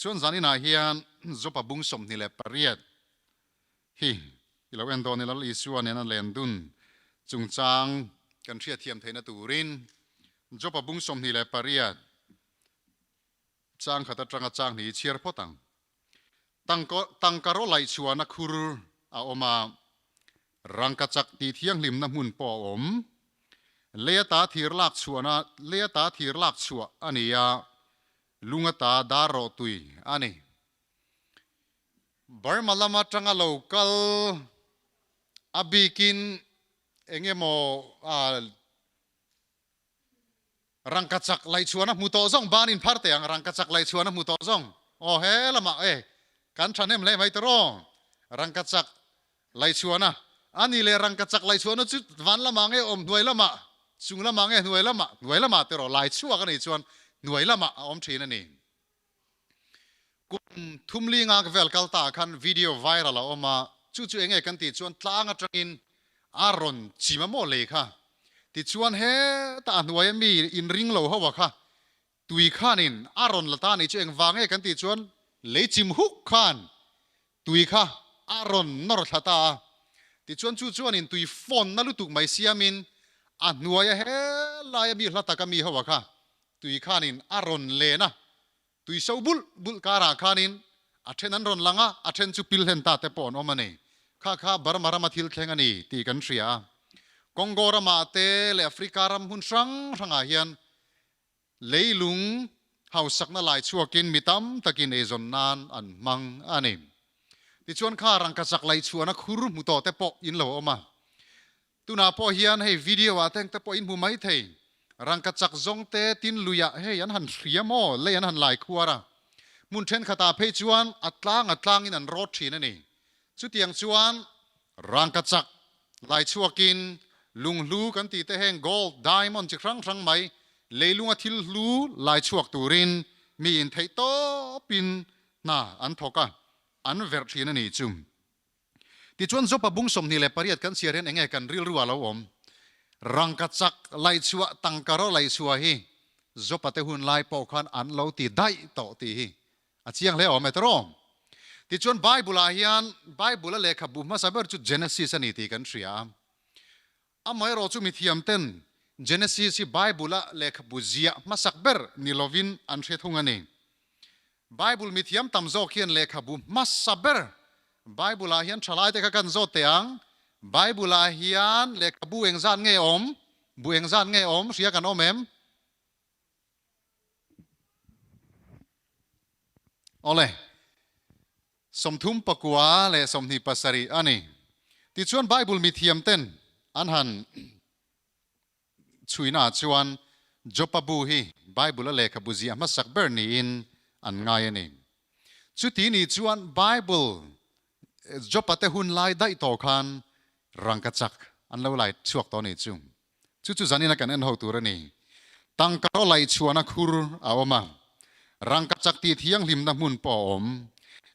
ส่วนสานี่นาเฮียนจบบุ้งสมนี่แหละปริยัดฮีเราเอ็นโดนี่เราอิสัวเนี่ยนั่นเลนดุนจุงจางกันเชียเทียมเทนตูรินจบบุ้งสมนี่แหละปริยัดจางขัดจังจางนี่เชียร์พอตังกะโรไลชัวนักคุรอาอมารังกัจักตีเทียงลิมน้ำมุนปอมเลียตาทีร์ลักชัวนะเลียตาทีร์ลักชัวอันนี้ยาลุงตาดารอตุยอันนี้บาร์มาลามาจังอาโลกัลอาบิกินเองโมรังกัจักไลชัวนะมุตโตซองบานินพาร์ตยังรังกัจักไลชัวนะมุตโตซองโอ้เฮละมากันฉันเอ็มเลยไม่ตรองรังกัจักไลชัวนะอันนี้เลยรังกัจักไลชัวนะจุดวันละมาหน่วยละมาจุงละมาหน่วยละมาตรอไลชัวกันนี่ชวนหน่วยละมาทีนั่นนี่กุมทุ่มลิงากเวลกัลตาคันวิดีโอไวรัลออกมาจู่ๆเองกันติดชวนตลางจังอินอารอนจิมาโมเลยค่ะติดชวนเฮตาหน่วยมีอินริงโลเขาว่าค่ะตุยข้านินอารอนละตานี่จู่เองวางกันติดชวนเลยจิมฮุกขันตุยข้าอารอนนอร์ทัตาติดชวนจู่ๆนินตุยฟอนนั่นลุตุกไม่เสียมินอันหน่วยเฮลายมีละตากมีเขาว่าค่ะตุยข้านินอารอนเลนะตุยเสาบุลการาข้านินอาเทนันรอนลังอาเทนจูปิลเฮนตาเตปอนอมันนี่ข้าบาร์มารามาทิลแข่งอันนี้ตีกันเสียกองโกรามาเตเลแอฟริการามหุ่นสังอาเฮียนเลยลุงเฮาสักนั่นหลายชัวกินมิตัมตะกินเอซอนนานอันมังอันนี้ที่ชวนข้ารังกษักไลชัวนักคุรุมุตโตเตปออินโลอมาตุนาพอเฮียนให้วิดีโอว่าแต่งเตปออินมุไม่เทรังกษักจงเตตินลุยะเฮยันหันเสียโมเลยยันหันหลายขวามุนเทนขตาเพจวนอัตลางอินันรถชีนั่นนี่สุดที่ยังชวนรังกษักไลชัวกินลุงลูกันตีเตแหงโกลด์ไดมอนด์จะครั้งไหมเลยลุงอาทิลลูไลชัวตูรินมีอินเทโตปินน่าอันทอกะอันเวอร์ชีนั่นนี่จุ่มที่ชวนจบบุ้งสมนี่แหละปริยัดกันเสียเรนเองกันริลรัวแล้วรังกัจักไลชัวตังการไลชัวฮีจบเตหุนไลปอคันอันเราตีได้ต่อตีฮีอาเจียงเลยไม่ตรงที่ชวนไบเบิลอาเฮียนไบเบิลเลขบุมาสับเบอร์จุดเจเนซิสนี่ตีกันเสียอาไม่รู้จุดมิเทียมเต้นเจเนซิสไบเบิลเลขบุจียมาสักเบอร์นิโลวินอันเชตุงอันนี้ไบเบิลมิเทียมตำโจเขียนเลขบุมาสับเบอร์ไบเบิลอาเฮียนฉลาดแต่กันโจเตียงไบเบิลอาเฮียนเลขบุเองจานเงยบุเองจานเงยเสียกันเอ็มโอเลยสมทุมปกัวและสมนิปัสรีอันนี้ที่ชวนไบเบิลมีเทียมเต้นอันหันช่วยน่าชวนจบบูฮีไบเบิลเลขบุจีมาสักเบอร์นี่อินอันง่ายนี่ชุดที่นี่ชวนไบเบิลจบเตหุนไลได้ต่อคันรังกัจักอันเราไลช่วงตอนนี้จุ่มจู่ๆจันนี่นักการเงินหัวตัวนี่ตั้งกระไรชวนนักคุรเอามารังกัจักตีเที่ยงลิมน้ำมุนปอม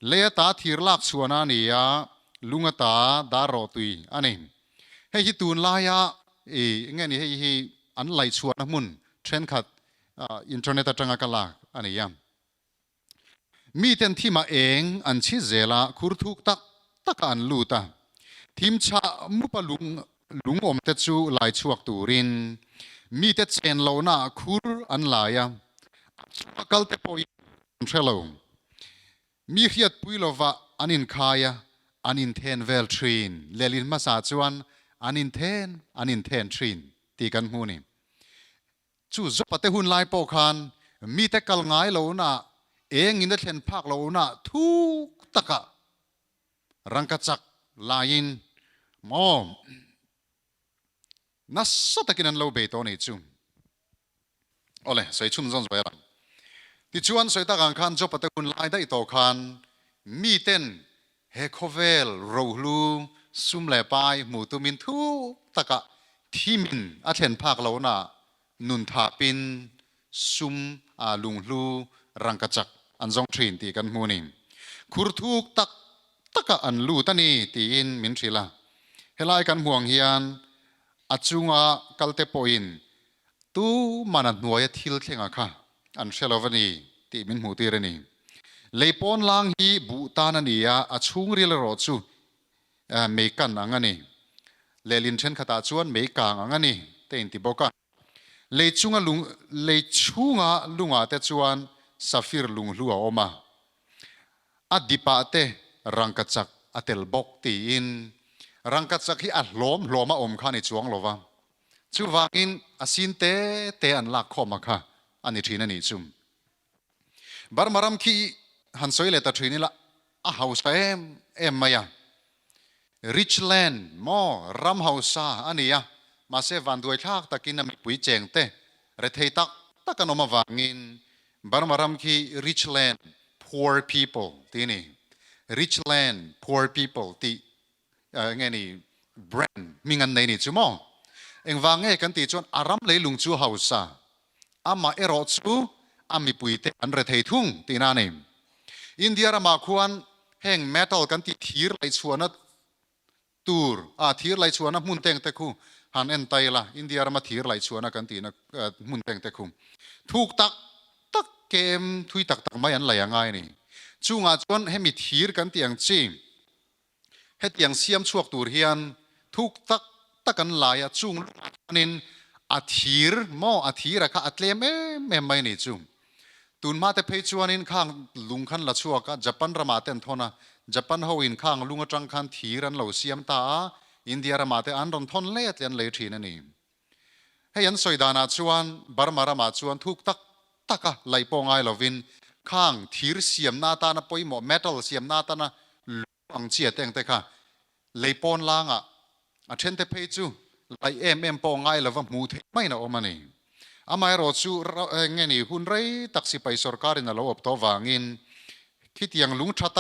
เลตาทีร์ลักชวนานียาลุงตาดารอตุยอันนี้ให้ฮิตูนลายะงั้นนี่ให้อันไลชวนน้ำมุนเทรนขัดอินเทอร์เน็ตจังกันละอันนี้ยามมีเต็นที่มาเองอันชิเจลาคุรทุกตักอันลูตาทีมชามุปลุงอมเตจูไลชวกตูรินมีเตเชนโลนาคุรอันลายะกัลเตปอยเชลโลมีเขียดปุยโลวะอันอินคายะอันอินเทนเวลทรีนเลลินมาสาจวนอันอินเทนทรีนตีกันหูนี่จู่จบเตหุนไลปอคันมีแต่กัลง่ายโลนาเองอินเดเทนภาคโลนาทุกตะกะรังกัจักลายินมอมนัสตะกินันโลเบตอนี่จุ่มโอเลยใส่ชุ่มจนสวยละที่ชวนสวยตะกันคันจบปะเตคุณไล่ได้ต่อคันมีเต้นเฮโคเวลโรลูซุมแหล่ปายหมูตุมินทุกตะกะที่มินอาเทนภาคเราหน้านุนทาปินซุมลุงลูรังกจักอันจงทรีนตีกันมูนิคุรทุกตะกะอันลูตันีตีอินมินทรีละเฮลัยกันห่วงเฮียนอาจุงอากัลเตปอินตู้มันหน่วยทิลเข่งอะค่ะอันเชลวันนี้ตีมินหูตีเรนี เลยปอนลางฮีบุตานันยาอชุงริลรอจูเมกันอังนี่เลลินเชนขตาชวนเมกังอังนี่เต็นติบอกกันเลยชุงลุงอาเตชวนซาฟิร์ลุงลัวออกมาอดีปาเตรังกัจักอเตลบอกตีอินรังกัจักที่อัดล้อมอมข้าในจวงลวะชูวากินอาสินเตอันลักข้อมาค่ะอันนี้ทีนั่นนี่จุมบาร์มารำคีหันสวยเลยแต่ทีนี้ละอาเฮาส์เอ็มมายา rich land มอรำเฮาส์อันนี้อะมาเซวันด้วยทักตะกินน้ำปุ๋ยเจงเตะเรทตักกันออกมาวางินบาร์มารำคี rich land poor people ที่นี่ rich land poor people ที่ไงนี่ brand มีเงินในนี่จุมอเอ็งวางเงกันตีจวนอารำเลยลุงจูเฮาส์อามาเอรอจูอามีปุยเตอันเรททุ่งตีนานี่อินเดียรามาควรแห่งเมทัลกันตีทีร์ไลชวนตูร์ทีร์ไลชวนมุนเตงเตคูหันเอ็นไตละอินเดียรามาทีร์ไลชวนกันตีนะมุนเตงเตคุถูกตักเกมทุยตักไม่อันไหลยังไงนี่จูงอาจวนให้มีทีร์กันตีอย่างจีให้ตีอย่างเสียมชวกตูร์เฮียนถูกตักกันไหลจูงนินอาทีร์มออาทีร์ค่ะอัตเลมไม่นี่จูตุนมาแต่เพจวานินข้างลุงขันละชัวกะญี่ปุ่นรามาเต็นทนะญี่ปุ่นเขาอินข้างลุงจังขันทีรันเหล่าเสียมตาอินเดียรามาเตอันรอนทนเล็ดยันเลยทีนั่นนี่ให้ยันสวยดานาชวนบาร์มารามาชวนทุกตักะไหลปองไอลวินข้างทีรเสียมนาตานะปอยหมอเมทัลเสียมนาตานะลุงเจียเต็งเตค่ะเลยปอนล่างเช่นแต่เพจไหลปองไอลว่ามูเทไม่นะโอมานี่อามาโรจูเงี้ยนี่หุ่นไรตักสิไปสรการินเราอบตัววางินคิดยังลุงชัด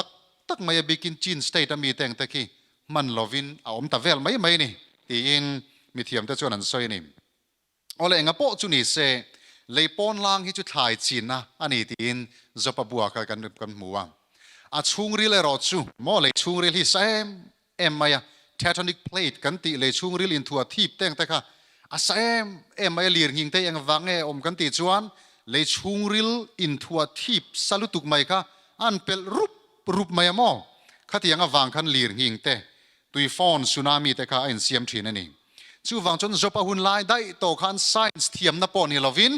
ตักไม่บิกินจีนสเตทมีแต่งตะกี้มันลวินเอาอมตะเวลไม่นี่ตีอินมีเทียมแต่ชวนนันซอยนี่เอาเลยงั้นโปจุนี่เซเลยปอนล่างที่จุดถ่ายจีนนะอันนี้ตีอินจะปะบัวกันหมู่อ่ะชุงรีเลยโรจูมอเลยชุงรีที่เซมมายาเทคโทนิกเพลทกันตีเลยชุงรีลินทัวทีบแต่งแต่ค่ะอาศัยไม่เลียงหิงแต่ยังวังอมกันติจวนเลยชุงริลอินทัวทิปสลุตุกไม่ค่ะอันเป็นรูปไม่มอข้าที่ยังวังกันเลียงหิงแต่ตุยฟอนสุนามิแต่ค่ะอินเซียมทีนั่นเองจู่วังจนจบหุ่นลายได้โตขันไซน์เทียมนับปอนี่ลวิน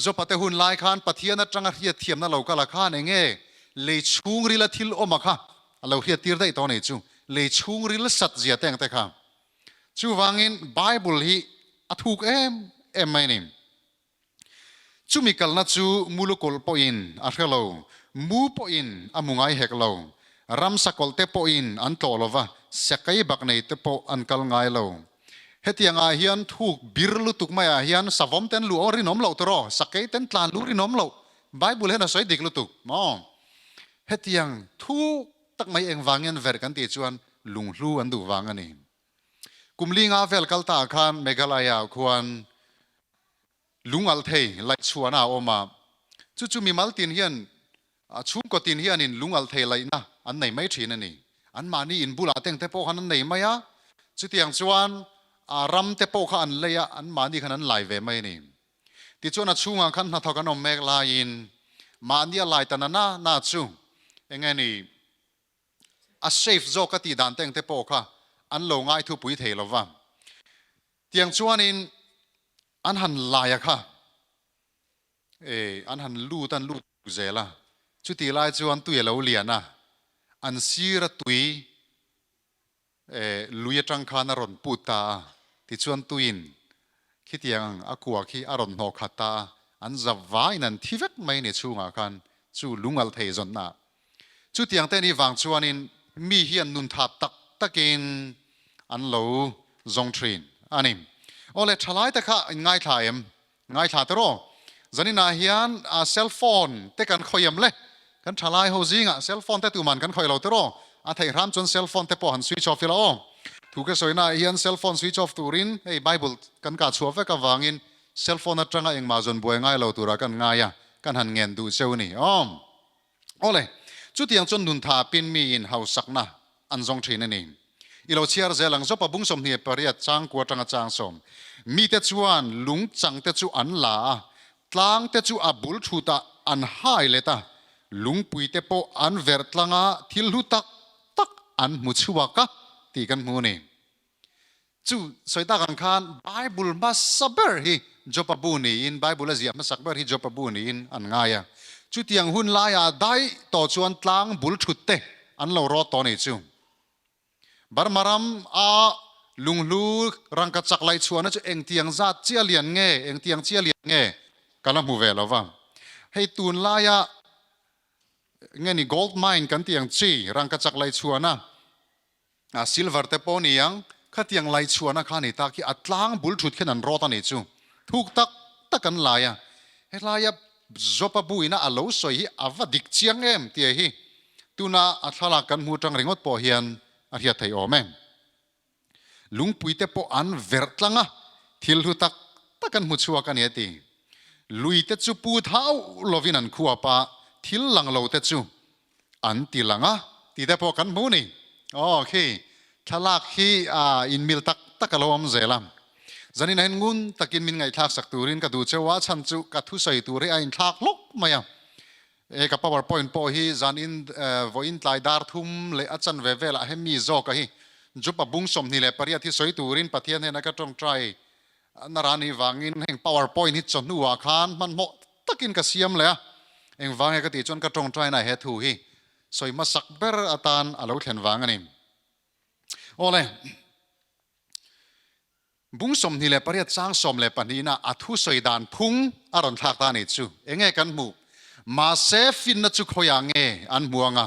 จบแต่หุ่นลายขันปะเทียนจังเฮียเทียมนั่นเราก็ละขันเองเลยชุงริลทิลอมาค่ะเราเฮียตีร์ได้ตอนนี้จู่เลยชุงริลสัตเจียแต่งแต่ค่ะชูวางินไบเบิลฮีอถูกไม่นิมชูมิกัลนัดชูมูลุกอลปอินอาเฮลโลมูปอินอามุงไอเฮกโลรัมสกอลเตปอินอันโตโลวะสกายบักเนตปอันกัลไงโลเฮตียงอาเฮียนถูกบิร์ลุตุกไม่อาเฮียนสาวมเต็นลูอรินอมโลตรอสกายเต็นตลานลูรินอมโลไบเบิลเฮน่าสวยดิกลุตุกมอเฮตียงถูกตักไม่เองวางเงินเวรกันตีจวนลุงลูอันดูวางอันนี้กุมลิงอาเวลกัลตาคานเมฆาลายาควรลุงอัลเทย์ไลชวนอาออกมาจู่มีมัลตินเฮียนชุนก็ตินเฮียนินลุงอัลเทย์ไลนะอันไหนไม่ทีนั่นนี่อันมานี่อินบุลาเต็งเตโปขันอันไหนไม่อะจู่ที่ยังชวนรำเตโปขันเลยอันมานี่ขันอันไหลเวไม่นี่ที่ชวนช่วงขันนัทกันอมเมฆลายินมานี่ไหลแต่นั่นน่าจู่ยังไงนี่เซฟโจกติดานเต็งเตโปค่ะอันโลง่ายทุปุยเทลว่าเตียงชวนินอันหันลายค่ะอันหันลู่ตันลู่เจล่ะชุดที่ลายชวนตุยเราเลียนะอันซีระตุยลุยจังคานารอนปูตาที่ชวนตุยินคิดยังอากัวขี้อารอนหอกขัตาอันจะวายนั่นที่เวทไม่เนี่ยชูงากันชูลุงอัลเทจนนะชุดที่ยังเต้นี่วางชวนินมีเฮียนนุนทับตะกินอันโลจงทรีนอันนี้โอเลทลายแต่ข้าง่ายถ่ายตรอจันนี่นาเฮียนเซลโฟนแต่กันคอยมเลยกันทลายเขาจริงเซลโฟนแต่ตัวมันกันคอยเราตรอไทยรำจนเซลโฟนแต่พอหันสวิตช์ออฟฟิลล์ถูกก็สวยนะเฮียนเซลโฟนสวิตช์ออฟตูรินไบเบิลกันกัดชัวร์เฟกับวางินเซลโฟนนั่นจังเองมาจนบัวง่ายเราตัวรักันง่ายกันหันเงินดูเซลนี่โอเลจุดยังจนนุนทาปินมีอินเฮาสักนะอันจงทรีนนี่อีเราเชียร์เจลังจบบุ้งสมเนียปริยัดจางกัวจังจางสมมีแต่ชวนลุงจังแต่ชวนอันลาตลางแต่ชวนบุลชุตาอันหายเลยตา ลุงปุยเตโปอันเวร์ตลังะทิลหุตักตักอันมุชวากะตีกันมูนี่จู่สอยตากันขันไบเบิลมาสับเบอร์ฮีจบบูนีอินไบเบิลเสียมาสับเบอร์ฮีจบบูนีอินอันง่ายจู่ที่ยังหุ่นลายได้ต่อชวนตลังบุลชุดเตอันเรารอตอนนี้จู่บาร์มารำลุงลูรังกัดจักไลชวนนั่นจู่เองที่ยังจัดเจียเลียนเงเองที่ยังเจียเลียนเงกันละมูเวลว่าให้ตูนลายเงี้ยนี่ gold mine กันที่ยังจีรังกัดจักไลชวนนะsilver เตปอนี่ยังขัดยังไลชวนนะข้านี่ตาคีอัตลางบุลชุดแค่นั้นรอตอนนี้จู่ทุกตักกันลายเฮ้ลายจบบุยนะอโลสวยอวดิกเชียงเตียฮีตูน่าอัตลากันมูจังริงอดปอเฮียนอาเฮียไทยอเมลุงปุยเตปออันเวร์ตลังะทิลหุตักกันมุชัวกันเฮตีลุยเตจูปูเท้าลวินันขัวปะทิลลังโลเตจูอันติลังะตีเตปอกันมูนี่โอเคทลากฮีอินมิลตักกะโลอมเซลัมจันนี่นั่นงุนตักินมินไงทักสักตูรินกัดูเชว่าฉันจูกัทุใส่ตูริอินทักลกมายังกับ PowerPoint พอฮีจันอินวอินไลดาร์ทุมเลอาจันเวเวละให้มีโจกะฮีจุบบุ้งสมนี่แหละปริยัติใส่ตูรินปะเทียนเห็นนักจงใจนารานีวางินแห่ง PowerPoint ฮิตจนนัวคานมันเหมาะตักินกระเสียมเลยเองวางให้กติจนกระจงใจน่ะเฮทูฮีสวยมาสักเบอร์อาตานอาลูเห็นวางอันนี้โอ้เลยบุ้งสมนี่แหละปริยัติสร้างสมเลยปนีน่ะอัทุสวยดานพุงอารอนทักตานี่จูเองไงกันหมู่มาเซฟินนัจุขยังเงอันมัวงะ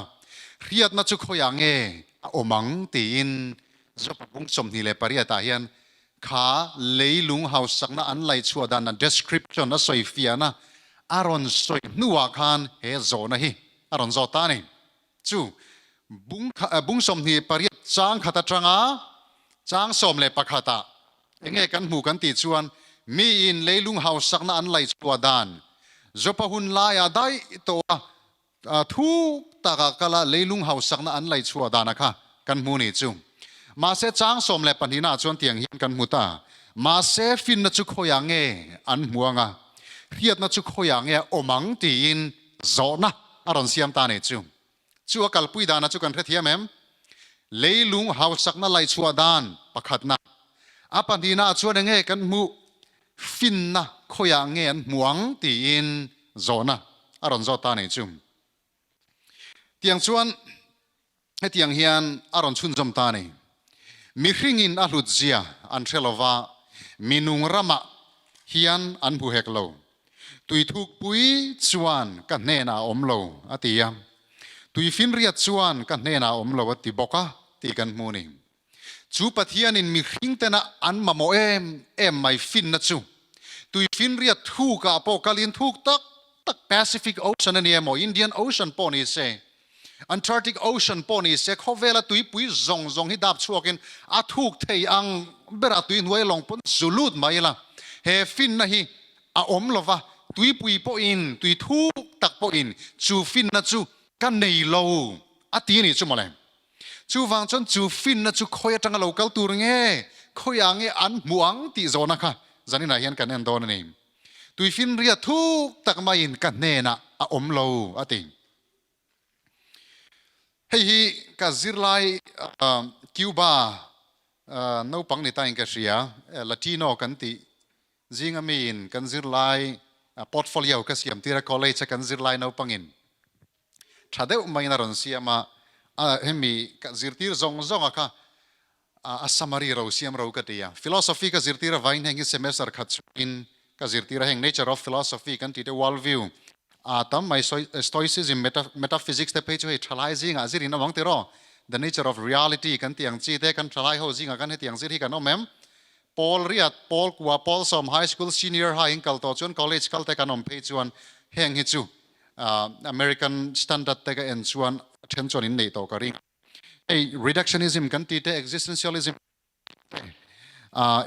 เรียดนัจุขยังเงโอมังตีนจบบุ้งสมนี่แหละปริยัติเฮียนข้าเลยลุงเฮาสักนะอันไลชัวดานนะ description นะสวยเฟียนะอารอนสวยนัวคานเฮโซนะฮีอารอนโซตานี่จู่บุ้งสมนี่ปริยัติจางขัดจังจางสมเลยปะขัดเองไงกันหมู่กันตีชวนมีอินเลยลุงเฮาสักนะอันไลชัวดานจบหุ่นลายได้ตัวทุกตากากละเลยลุงเฮาสักนะอันไลชัวดานะคะกันหมู่นี่จู่มาเสจางสมเลยปนีน่าชวนเตียงเฮียนกันหมู่ตามาเสฟินนัจุขยังเงอันมัวงะเรียดนัจุขยังเงอมังตีนโซนะอารอนเสียมตานี่จู่กัลปุยดานะจู่กันเทียมเลยลุงเฮาสักนะไลชัวดานประคัดนะอาปนีน่าชวนเงกันหมู่ฟินนะขยังเงอันมัวงตีนโซนะอารอนโซตานี่จู่เตียงชวนให้เตียงเฮียนอารอนชุนจมตานี่มีริงอินอาลุดเจียอันเชลวามีนุงรามาเฮียนอันผู้เฮกโลตุยทุกปุยชวนกันเนนาอมโลอติยามตุยฟินเรียดชวนกันเนนาอมโลอติบกะตีกันมูนิจูปะเทียนินมีริงเตนะอันมาโมไม่ฟินนะจูตุยฟินเรียดทุกะโปกาลินทุกตักPacific Ocean นี่โม Indian Ocean ปอนี่เซAntarctic Ocean ปอนี่เสกเขาเวลาตุยปุยซงฮิดับชัวกินอาทุกเทียงเบราตุยหน่วยลงปนสุลุดมาอีละเฮฟินนะฮีอาอมลวะตุยปุยปออินตุยทุกตักปออินจูฟินนะจูกันในโลอาตีนี่จุมาเลยจูฟังจนจูฟินนะจูคอยจังโลกัลตูรงคอยอังอันม่วงตีโซนะคะจันนี่นายเห็นกันแน่นโดนนี่ตุยฟินเรียทุกตักมาอินกันเนนะอาอมโลอาติเฮ้ยกาซิร์ไลคิวบาโนปังในตาอินกาเซียลาติโนกันติจิงอามีนกันซิร์ไลพอร์ตโฟลิโอกัสยามที่เราคอลเลจกันซิร์ไลโนปังอินถ้าเดี๋ยวไม่นารอนเสียมาเฮ้มีกันซิร์ตีร์ซงอะค่ะอาสมารีเราเสียมเราก็ดีฟิโลโซฟีกันซิร์ตีร์ไว้ในเซมิสเตอร์ขัดสุนกันซิร์ตีร์แห่ง Nature of Philosophy กันที่เดวอลวิวตามไม่ stoicism metaphysics แต่ไปช่วยทลายจริงอ่ะสิรินวังเตโร the nature of reality กันที่ยังจีเตกันทลายเขาจริงอ่ะกันให้ที่ยังสิริกันน้องแม่ปอลเรียดปอลกัวปอลสม high school senior high กัลโตจน college กัลเตกันน้องเพจชวนแห่งฮิจู American standard เตกันเอ็นชวนเทนชวนอินเนโตกันริงไอ้ reductionism กันที่เต existentialism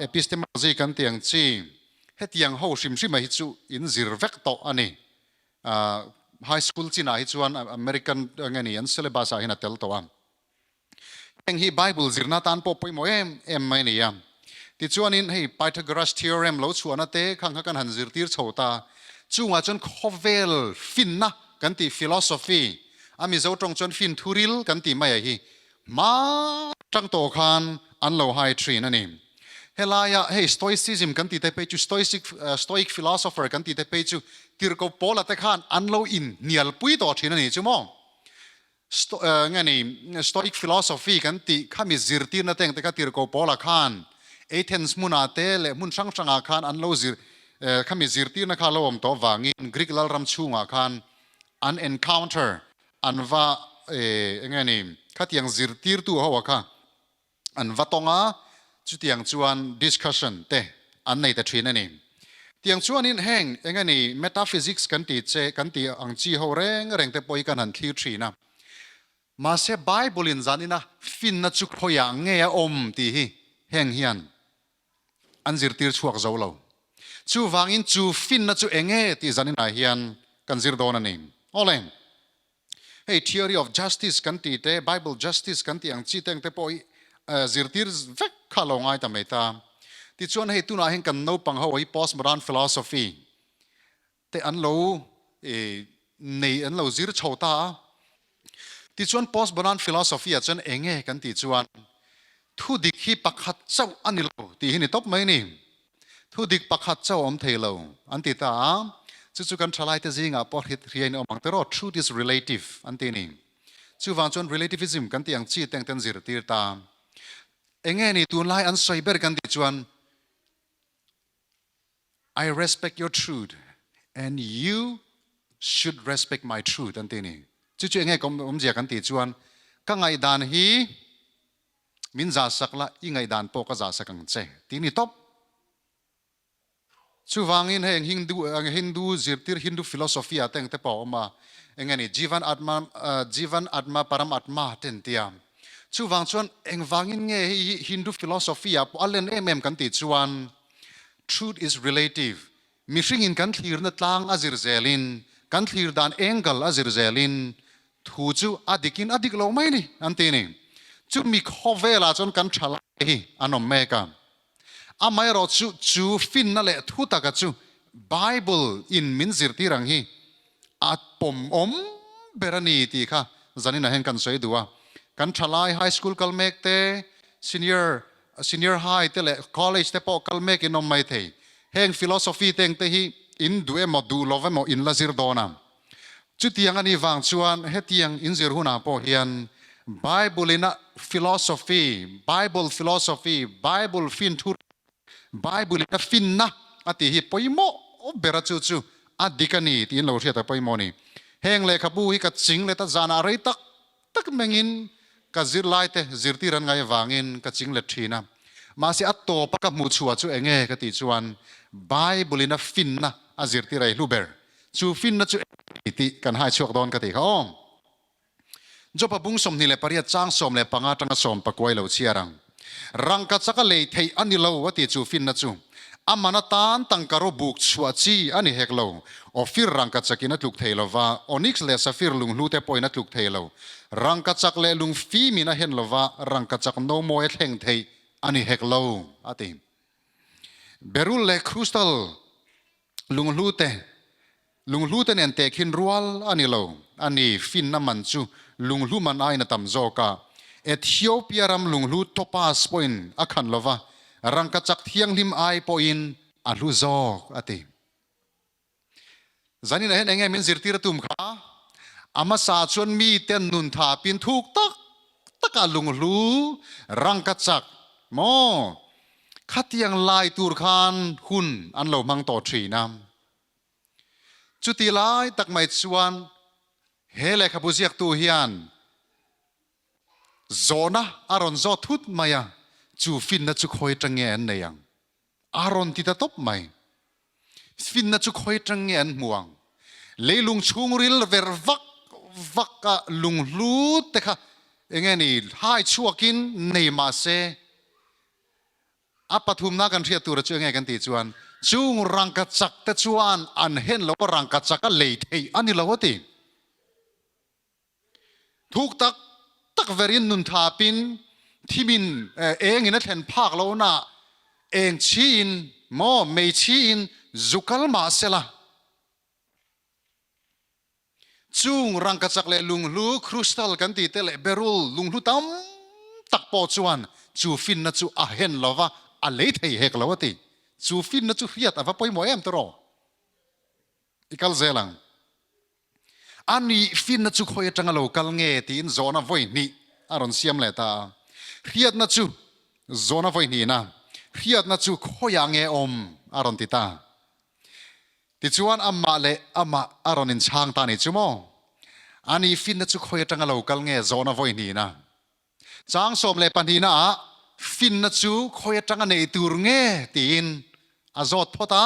epistemology กันที่ยังจีให้ที่ยังเขาชิมมาฮิจูอินซิร์เวกโตอันนี้high school จีน่าฮิจวนอเมริกันเงี้ยนี่อันเซเลบาสาหินาเตลตัวเองฮีไบเบิลจิรนาตันปอปอยโมไม่เนี่ยที่จวนนี้ให้ Pythagoras theorem เราชวนนั่นเตะข้างกันหันจิรตีร์โชตาจวงจนคอเวลฟินนะ กันติ philosophy อามิโซตรงจนฟินทุริลกันติไม่ฮีมาจังโตคานอันโลไฮทรีนั่นเองเฮลายะเฮ stoicism กันติเตไปจู stoic philosopher กันติเตไปจูติร์โกโปลาเตคานอันโลอินเนียลปุยต่อทีนั่นเองจูมองงั้นนี่ stoic philosophy กันติข้ามีจิรตีนั่นเองแต่ก็ติร์โกโปลาคานเอเธนส์มุนาเตเลมุนช่างอาคารอันโลจิรข้ามีจิรตีนักลมตัววางินกรีกลรัมชูงอาคารอัน encounter อันว่างั้นนี่ข้าที่ยังจิรตีตัวเขาว่าค่ะอันว่าตรงจุดที่ยังชวน discussion เตอันในแต่ทรีนั่นเองที่ยังชวนนี่แห้งงั้นนี่ metaphysics กันติเจกันติอังจีเขาเร่งแต่ปอยกันหันที่ทรีนะมาเสไบเบิลอินจานี่นะฟินนัจุกพยังเงียอมตีฮีแห้งเฮียนอันจิรตีชวกเจ้าเราจูวางอินจูฟินนัจุเองตีจานี่นะเฮียนกันจิรโดนนั่นเองโอเลมเฮ้ theory of justice กันติเต Bible justice กันติอังจีเต็งแต่ปอยจิรตีเวกข้าลงไงทำไมตามที่ชวนให้ตุนอาเฮงกันโนปังเขาไว้ postmodern philosophy แต่อันเราในอันเราจิรชาวตาที่ชวน postmodern philosophy จนเองกันที่ชวนทุดิกที่ปักหัดเจ้าอันนี้เราที่นี่ตบไหมนี่ทุดิกปักหัดเจ้าอมเทเราอันที่ตาจู่ๆกันทลายแต่จริงอ่ะพอเรียนออกมาแต่รอด truth is relative อันที่นี่จู่วางจน relativism กันที่ยังจีแต่งแต่งจิรตีตาเองนี่ตัวไล่อันไซเบอร์กันที่ชวน I respect your truth and you should respect my truth อันที่นี่จู่ๆเองก็ผมจะกันที่ชวนก็ไงดานฮีมินจ่าสักละยังไงดานปก็จ่าสักกันเจที่นี่ตบจู่วางอินให้ฮินดูจิรตีฮินดูฟิโลโซฟีอะแต่งแต่ปอมาเองนี่จีวันอัตมาปรมัตมาเต็นเตียมจู่วางชวนเองวางอินเงฮินดูฟิโลโซฟีอะพออัลเลนกันติชวน truth is relative มีสิ่งอินกันทีร์นัดลางอาจิรเซลินกันทีร์ดานเองกัลอาจิรเซลินทูจู่อดีกเราไม่นี่อันที่นี่จู่มีข้อเวลาจนกันฉลาดอันนมเมกันอาไม่รอจู่ฟินนั่นแหละทุตากจู่ Bible in มินจิรตีรังฮีอัดปมเบรนีตีค่ะจันนี่นะเห็นกันสวยดูว่ากันฉลาด high school กัลเมกเต senior high เตเล college เตปอกัลเมกอินนมไม่เทเฮง philosophy เตงเตฮีอินดูเอมดูโลเวมอินลาจิรโดนาจุดที่ยังอันนี้วางชวนเฮที่ยังอินจิรหุนาพอเฮียน Bible อินะ philosophy Bibleฟินทุร Bible อินะฟินนะอติฮิปอยโมเบรจู่อดีกันนี่ที่เราเชื่อแต่ปอยโมนี่เฮงเลยขบูฮิกัดจิงเลยตัดจานาอะไรตักเมงินกัดจิรไลเตจิรตีรันไงวางอินกัดจิงเลทีนะมาสิอัตโตปะกับมุชัวจู่เองกัดติชวน Bible อินะฟินนะอาจิรตีไรลูเบอร์จู่ฟินนะจู่ที่กันให้ช่วงโดนกติเขาจบบุ้งสมนี่เลยปริยัติจ้างสมเลยปังอาจังสมปะกวยเหล่าเชียรังรังกัดสักเลยเทอันนี้เราว่าที่จู่ฟินนะจู่อามานาตานตั้งกรบุกชัวจีอันนี้เฮกเราอฟิรรังกัดสักินัดลุกเทลว่าอนิกส์เลสฟิรลุงลูเตปอยนัดลุกเทลรังกัดสักเลยลุงฟีมินะเห็นเราว่ารังกัดสักโนโมเอเทงเทอันนี้เฮกเราอาทิเบรุลเลครูสตัลลุงลูเตเนี่ยเตคินรัวลอันนี้เราอันนี้ฟินน้ำมันจูลุงลูมันไอนะตำโจกาเอธิโอเปียรัมลุงลูโตปาสปอยน์อาคันลวะรังกัจักเทียงลิมไอปอยน์อัลลูโจกอติจันนี่นะเห็นยังไงมินจิรตีระตุมขาอามาสาชวนมีเต็นนุนทาปินทุกตักลุงลูรังกัจักโมขัดยังลายตูรคานหุ่นอันเรามังต่อทรีน้ำจุดที่ไล่ตักไม่ชวนเฮเลขบุษยกตัวเฮียนโซนะอารอนโซทุดมายังจูฟินนัจุคอยจังเงินเนี่ยยังอารอนที่ตะตบไม่ฟินนัจุคอยจังเงินม่วงเลยลุงชุงริลเวรวักกะลุงลูดแต่ค่ะเองนี่ให้ชัวกินในมาเซอาปฐุมนักกันเทียตัวจะยังไงกันตีจวนจุงรังกัดจักแต่จวนอันเห็นแล้วรังกัดจักก็เลยเทอันนี้เราตีทุกตักเวรินนุนทาปินที่มินเองอินัทเห็นภาคเราหน้าเองชีนโมไม่ชีนจุกัลมาเสละ จุงรังกัจจักเลลุงลูคริสตัลกันตีเตเลเบรุลลุงลูตั้มตักปอจวนจูฟินนะจูอาเห็นลาวะอะไรไทยเฮกลาวะตีจูฟินนะจูเฮียตอาว่าปอยมวยเอ็มตรออีกัลเซลังอันนี้ฟินนะจูคอยจังเลวกัลเงตีนโซนาไว้นี่อารอนเซียมเลตาเฮียนะจูโซนาไว้นี่นะเฮียนะจูคอยยังเงอมอารอนติตาติจวนอามาเลอามาอารอนินช่างตานี่จูโมอันนี้ฟินนะจูคอยจังเลวกัลเงโซนาไว้นี่นะจางสมเลปันทีนะฟินนะจูคอยจังเนตูรเงตีนอาจอดพอตา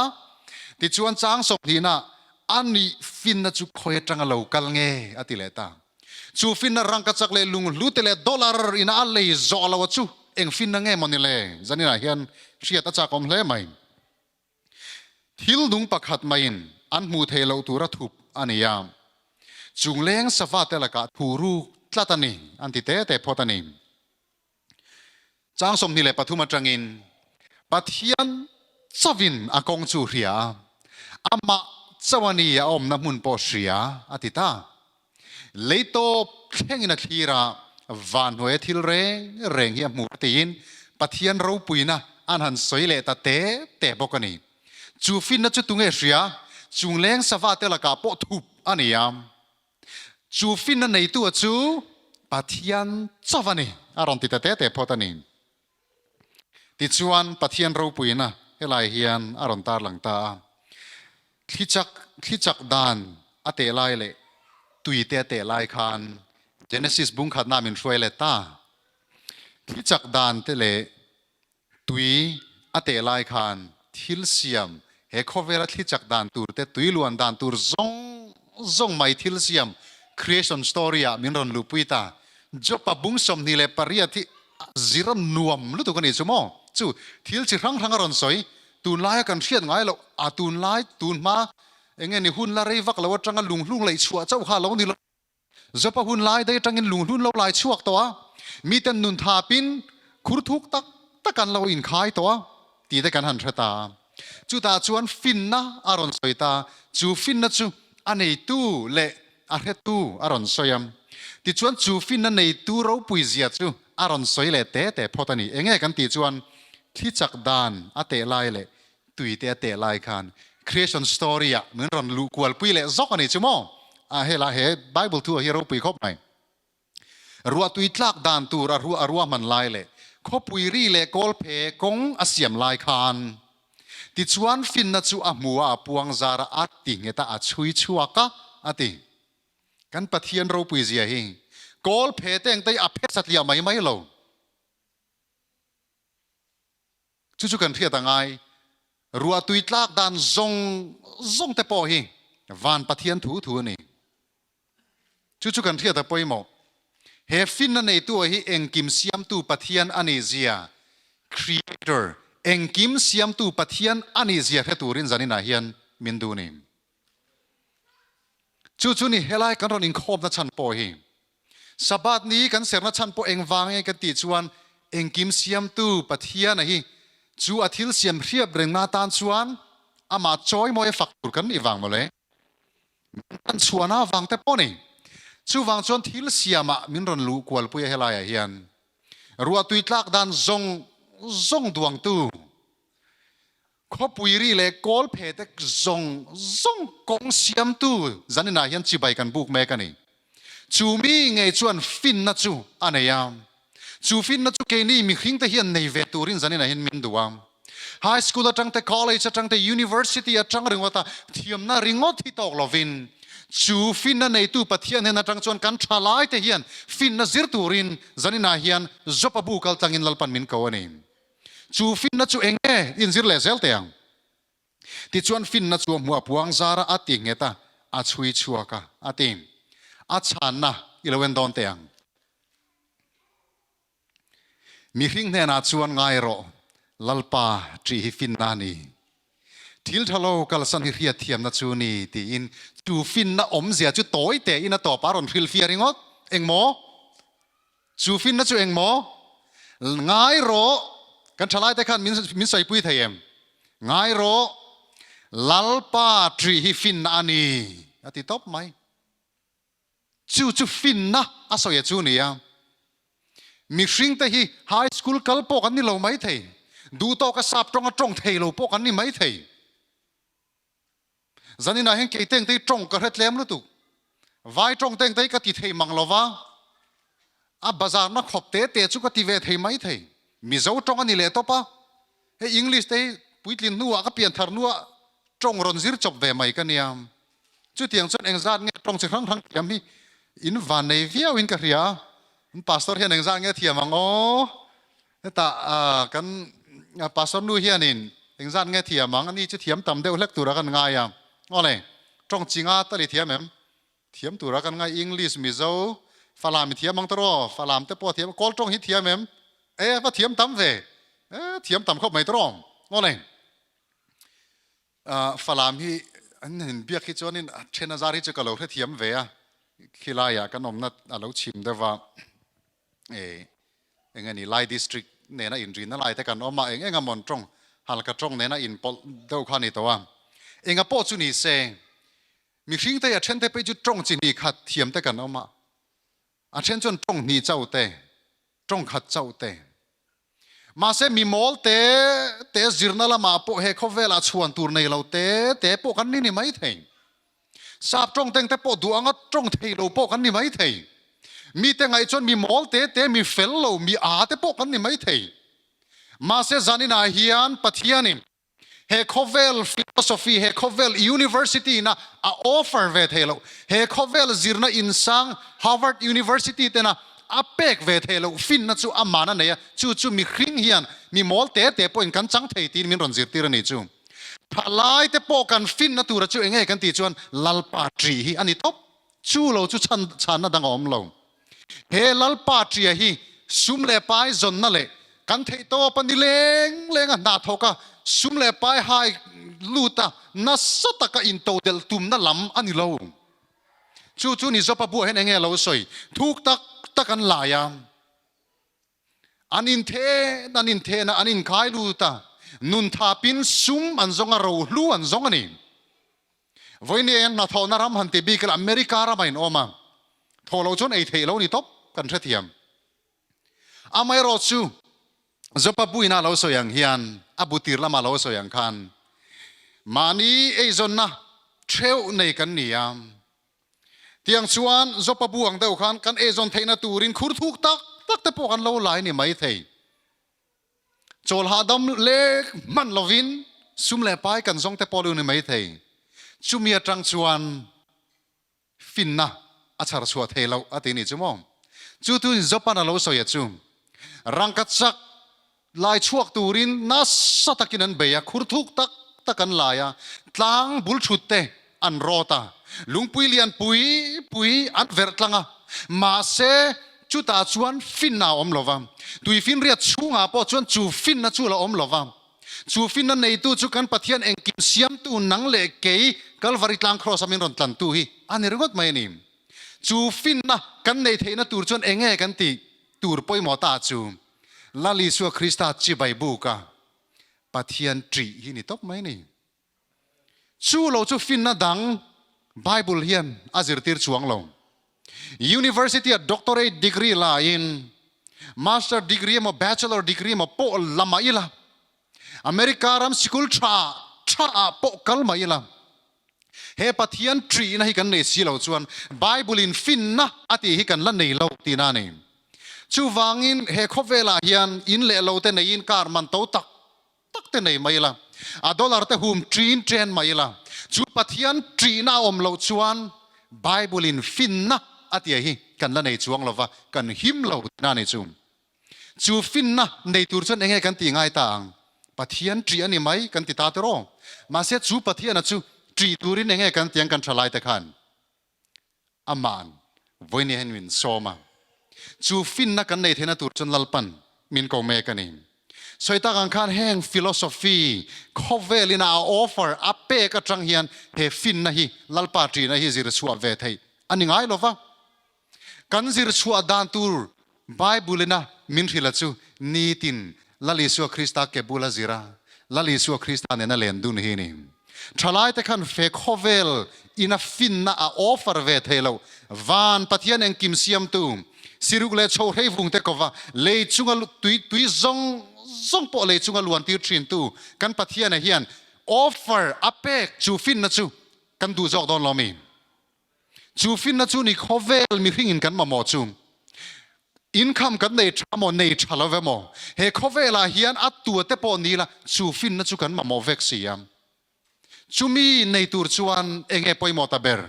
ติจวนจางสมทีนะอันนี้ฟินนะจูคอยจังเลวกัลเงอติเลตาจูฟินนะรังกัจจักเลลุงลุเตเลดอลลาร์อินาอัลเลจอลาวจูเอ็งฟินนะเงมันนี่เลจันนี่นะเฮียนเชียตาจากอมเลไหมทิลดุงปักหัดไม่อันมูเทลตุระทุบอันนี้ยามจุงเลงสวัสดิ์ละกาทูรูตลาตันีอันติเตเตพอตันีจางสมนี่เลปทุมาจังอินปัทยันสวินอากงจูเรียอามาสวานีอมน้ำมุนปอเสียอติตาเลโตเพ่งนักทีระวันหัวทิลเรงเฮียมูตีนปัทยันรูปุยนะอันหันสวยเลตเตบกันีจูฟินนัจุตุงเอเสียจุงเลงสวัสดิ์ละกาปอทุบอันนี้ยามจูฟินนันในตัวจูปัทยันสวานีอารอนติเตพอตันีติจวนปัทยันรูปุยนะเฮลัยเฮียนอารอนตาหลังตาที่จักดานอเตไลเลตุยเตไลคานเจเนซิสบุงขัดนามินช่วยเลตาที่จักดานเตเลตุยอเตไลคานทิลเซียมเฮโคเวลที่จักดานตูร์เตตุยล้วนดานตูร์ซงไม่ทิลเซียม creation story มินรอนลูปุยตาจบปะบุงสมนี่เลปริยที่จิรันนวมรู้ตัวกันนี่ชั่วโมงจู่ทิลจิรังอรอนสอยตูนไล่กันเชียดไงเราตูนไล่ตูนมาเองนี่หุ่นละเรวักเราจังกันลุงเลยชัวเจ้าข้าเรานี่เราจะพะหุ่นไล่ได้จังกันลุงเราไล่ชัวตัวมีแต่นุนทาปินคุรทุกตักกันเราอินขายตัวตีได้กันหันเถตาจู่ตาจวนฟินนะอารอนสอยตาจู่ฟินนะจู่อันนี้ตู้เละอาเรตู้อารอนสอยมติจวนจู่ฟินนะในตู้เราปุยเสียจู่อารอนสอยเละแต่พอตานี่เองกันติจวนที่จักดานอเตไลเลตุยเตไลคาน creation story เหมือนรอนลูกวลปุยเลซอกอันนี้ชั่วโมงเฮลาเฮ Bible ตัวเฮเราปุยครบไหมรัวตุยทักดานตัวรัวมันไลเลคบปุยรีเลกอลเพกงอาเซียมไลคานติจวนฟินนัจูอามัวปวงซาระอัดติงเอตาอัดชุยชัวกะอัติกันปะเทียนเราปุยเสียหิงกอลเพเตงไตอเพสัตเลียไม่เราจู่ๆกันเทียต่างไงรัวตุยตลากดานซงแต่พอหิวันปะเทียนถูนี่จู่ๆกันเทียแต่พอหิหมอเฮฟินนั่นในตัวหิเองกิมเสียมตูปะเทียนอันนี้เสีย creator เองกิมเสียมตูปะเทียนอันนี้เสียแค่ตัวรินจานินาเฮียนมินดูนี่จู่ๆนี่เฮลัยกันรอนิงคบนัชันพอหิสบัดนี้กันเสียนัชันพอเองวางเองกันติจวนเองกิมเสียมตูปะเทียนนะฮิจู่อาทิตย์เสียมเรียบเร่งนาตานชวนอามาจอยมวยฝักตุกันอีวังมาเลยตันชวนอาวังแต่ปนี่จู่วังชวนทิลเสียมมินรอนลูกวลปุยเฮลายเฮียนรัวตุยตลักดันซงดวงตู้ขบปุยรีเล่กอลเพตกซงกงเสียมตู้จันนี่นาเฮียนจีบไปกันบุกเมกันนี่จู่มีไงชวนฟินนะจู่อันนี้ยามจู่ฟินนัดจู่เกนี่มีขิงแต่เฮียนในเวตูรินจันนี่นะเฮียนมินดูวามไฮสคูลจังแต่คอลเลจจังแต่ยูนิเวอร์ซิตี้จังเรื่องว่าตาเทียมน่าริงอที่ตอกลวินจู่ฟินนั่นในตู้ปะเทียนเห็นจังชวนกันชาลายแต่เฮียนฟินนัดซิร์ตูรินจันนี่นะเฮียนจบบุกเอาจังอินลปันมินเขาวันนี้จู่ฟินนัดจู่เองอินซิร์เลเซลเตียงที่ชวนฟินนัดจู่หัวพวงซาระอัติงเงตาอัชวิชัวกะอัติมอัชานนะอิเลเวนดอนเตียงมีหิ้งเนนาชวนไงรอลัลปาทรีฮิฟินนานีทิลทะโลกัลสันฮิเรียเทียมนัชวนีตีอินจูฟินนาอมเสียจูโตยเตอินนาต่อปารอนฟิลเฟียริงอดเอ็งโมจูฟินนัชเอ็งโมไงรอกันทลายแต่ขันมินใส่ปุยเทียมไงรอลัลปาทรีฮิฟินนานีอติตบไหม chu fin na asoya chu nia mi hring te hi high school kal po kan ni lo mai thei du to ka sap trong thei lo po kan ni mai thei zanina hen ke teng te trong ka het lem lu tu vai trong teng te ka ti thei mang lova a bazar na khop te chu ka ti ve thei mai thei Mizo trong ani le to pa he English te puitlin nuwa ka pian thar nuwa trong ron zir chop ve mai ka niam chu tiang chon engzat nge trong chi khang thang tiam hi in van nei viau in ka ria pastor hian engzat nge thiam ang o ta kan pastor nu hian in engzat nge thiam ang ani chu thiam tam deuh lek tura kan ngai ya ole trong chinga ta li thiam em thiam tura kan ngai English Mizo falam thiam mang tro falam te po thiam kol trong hi thiam em va thiam tam ve thiam tam khop mai trong ole falam hi an hin biak hi chonin thena zari chu kalo thiam ve a khilaya kanom na alo chim dewa engani lai district nena in rin na lai te kan oma enga mon trong halka trong nena in pol deu khani to wa enga po chu ni se mi hring te a then te pe chu trong chin ni khat thiam te kan oma a then chon trong ni chau te trong khat chau te ma se mi mol te zirna la ma po he khovela chuan tur nei lo te po kan ni mai thei sap trong teng te po duanga trong thei lo po kan ni mai thei mi te ngai chon mi mol te mi fel lo mi a te po kan ni mai thei ma se zanina hian pathianin he khovel philosophy he khovel university na a offer ve thelo he khovel zirna insang Harvard University te na apek ve thelo fin na chu amana ne chu mi hring hian mi mol te po in kan chang thei tin min ron zir tir ni chu phalai te po kan fin na tura chu enge kan ti chuan lalpa tri hi ani top chu lo chu chan na dang om lo he lalpa tri hi sum le pai zon na le kan thei to pani leng na thoka sum le pai hai luta na sataka in to del tum na lam ani lo chu ni zopa bu hen enge lo soi thuk tak an la ya anin the na anin khai luta nun tha pin sum an zonga ro hlu an zonga ni voine na thona ram han te bikal America ra main oma tholo chon ei thei lo ni top kan thathiam amai ro chu zopa buina lo so yang hian abutir lama lo so yang khan mani ei zon na theu nei kan niam tiang chuan zopa buang deuh khan kan ei zon theina turin khur thuk tak te po kan lo lai ni mai thei chol ha dam le man lovin sum le pai kan zong te polu ni mai thei chumia tang chuan finna achar chua thelo atini chumom chu tu zopa na lo so ya chu rangkat sak lai chuak turin na satakin an beya khur thuk tak kan laya tlang bul thutte an rota lungpui lian pui an ver tlanga ma se chu ta chuan finna om lova tui fin ria chunga po chuan chu fin na chu la om lova chu fin na nei tu chu kan pathian engkim siam tu nang le ke kalvari tlang cross amin ron tlan tu hi ani ringot mai ni chu fin na kan nei theina tur chuan enge kan ti tur poi mo ta chu lali Isua Krista chi bai bu ka pathian tri hi ni top mai ni chu lo chu fin na dang Bible hian azir tir chuang lo University a doctorate degree la in master degree mo bachelor degree mo po lama ila America ram school tra po kalma ila he pathian tri na hi kan nei si lo chuan Bible in fin na ati hi kan la nei lo ti na ni chu wangin he khovela hian in le lo te nei in kar man to tak te nei mai la a dollar te hum trin tren mai la chu pathian tri na om lo chuan Bible in fin na atia hi kan la nei chuang lova kan him lo na nei chu fin na nei tur chuan enge kan ti ngai tang pathian tri ani mai kan ti ta te ro ma se chu pathian chu tri turin enge kan tiang kan thalai te khan aman voine hen win soma chu fin na kan nei thena tur chon lalpan min ko me kani soita kan khan heng philosophy khovelina offer ape ka tang hian he fin na hi lalpa tri na hi zir suwa ve thei ani ngai lova kan zir suwa dan tur Bible na min thila chu nitin lali Isua Krista ke bula zira lali Isua Krista nena lendun hi ni ทลายแต่ขันเฟคเวลอินาฟินน่าออฟเฟอร์เวทเฮลวานปะเทียนเองกิมเซียมตูสิรุกเลโชเฮฟุงเตกว่าเลยจุงตุยซงปอเลยจุงลวนติวทรินตูกันปะเทียนเฮียนออฟเฟอร์อเปกจูฟินนะจูกันดูจอกดอนลอมีจูฟินนะจูนี่เขาเวลมีหิงกันมาหมอจูอินคัมกันในชามอในชาลเวมอเฮเขาเวลาเฮียนอัดตัวเตปอนี่ละจูฟินนะจูกันมาหมอเวกซียมจูมีในตัวจวนเองเอปอยมอตาเบอร์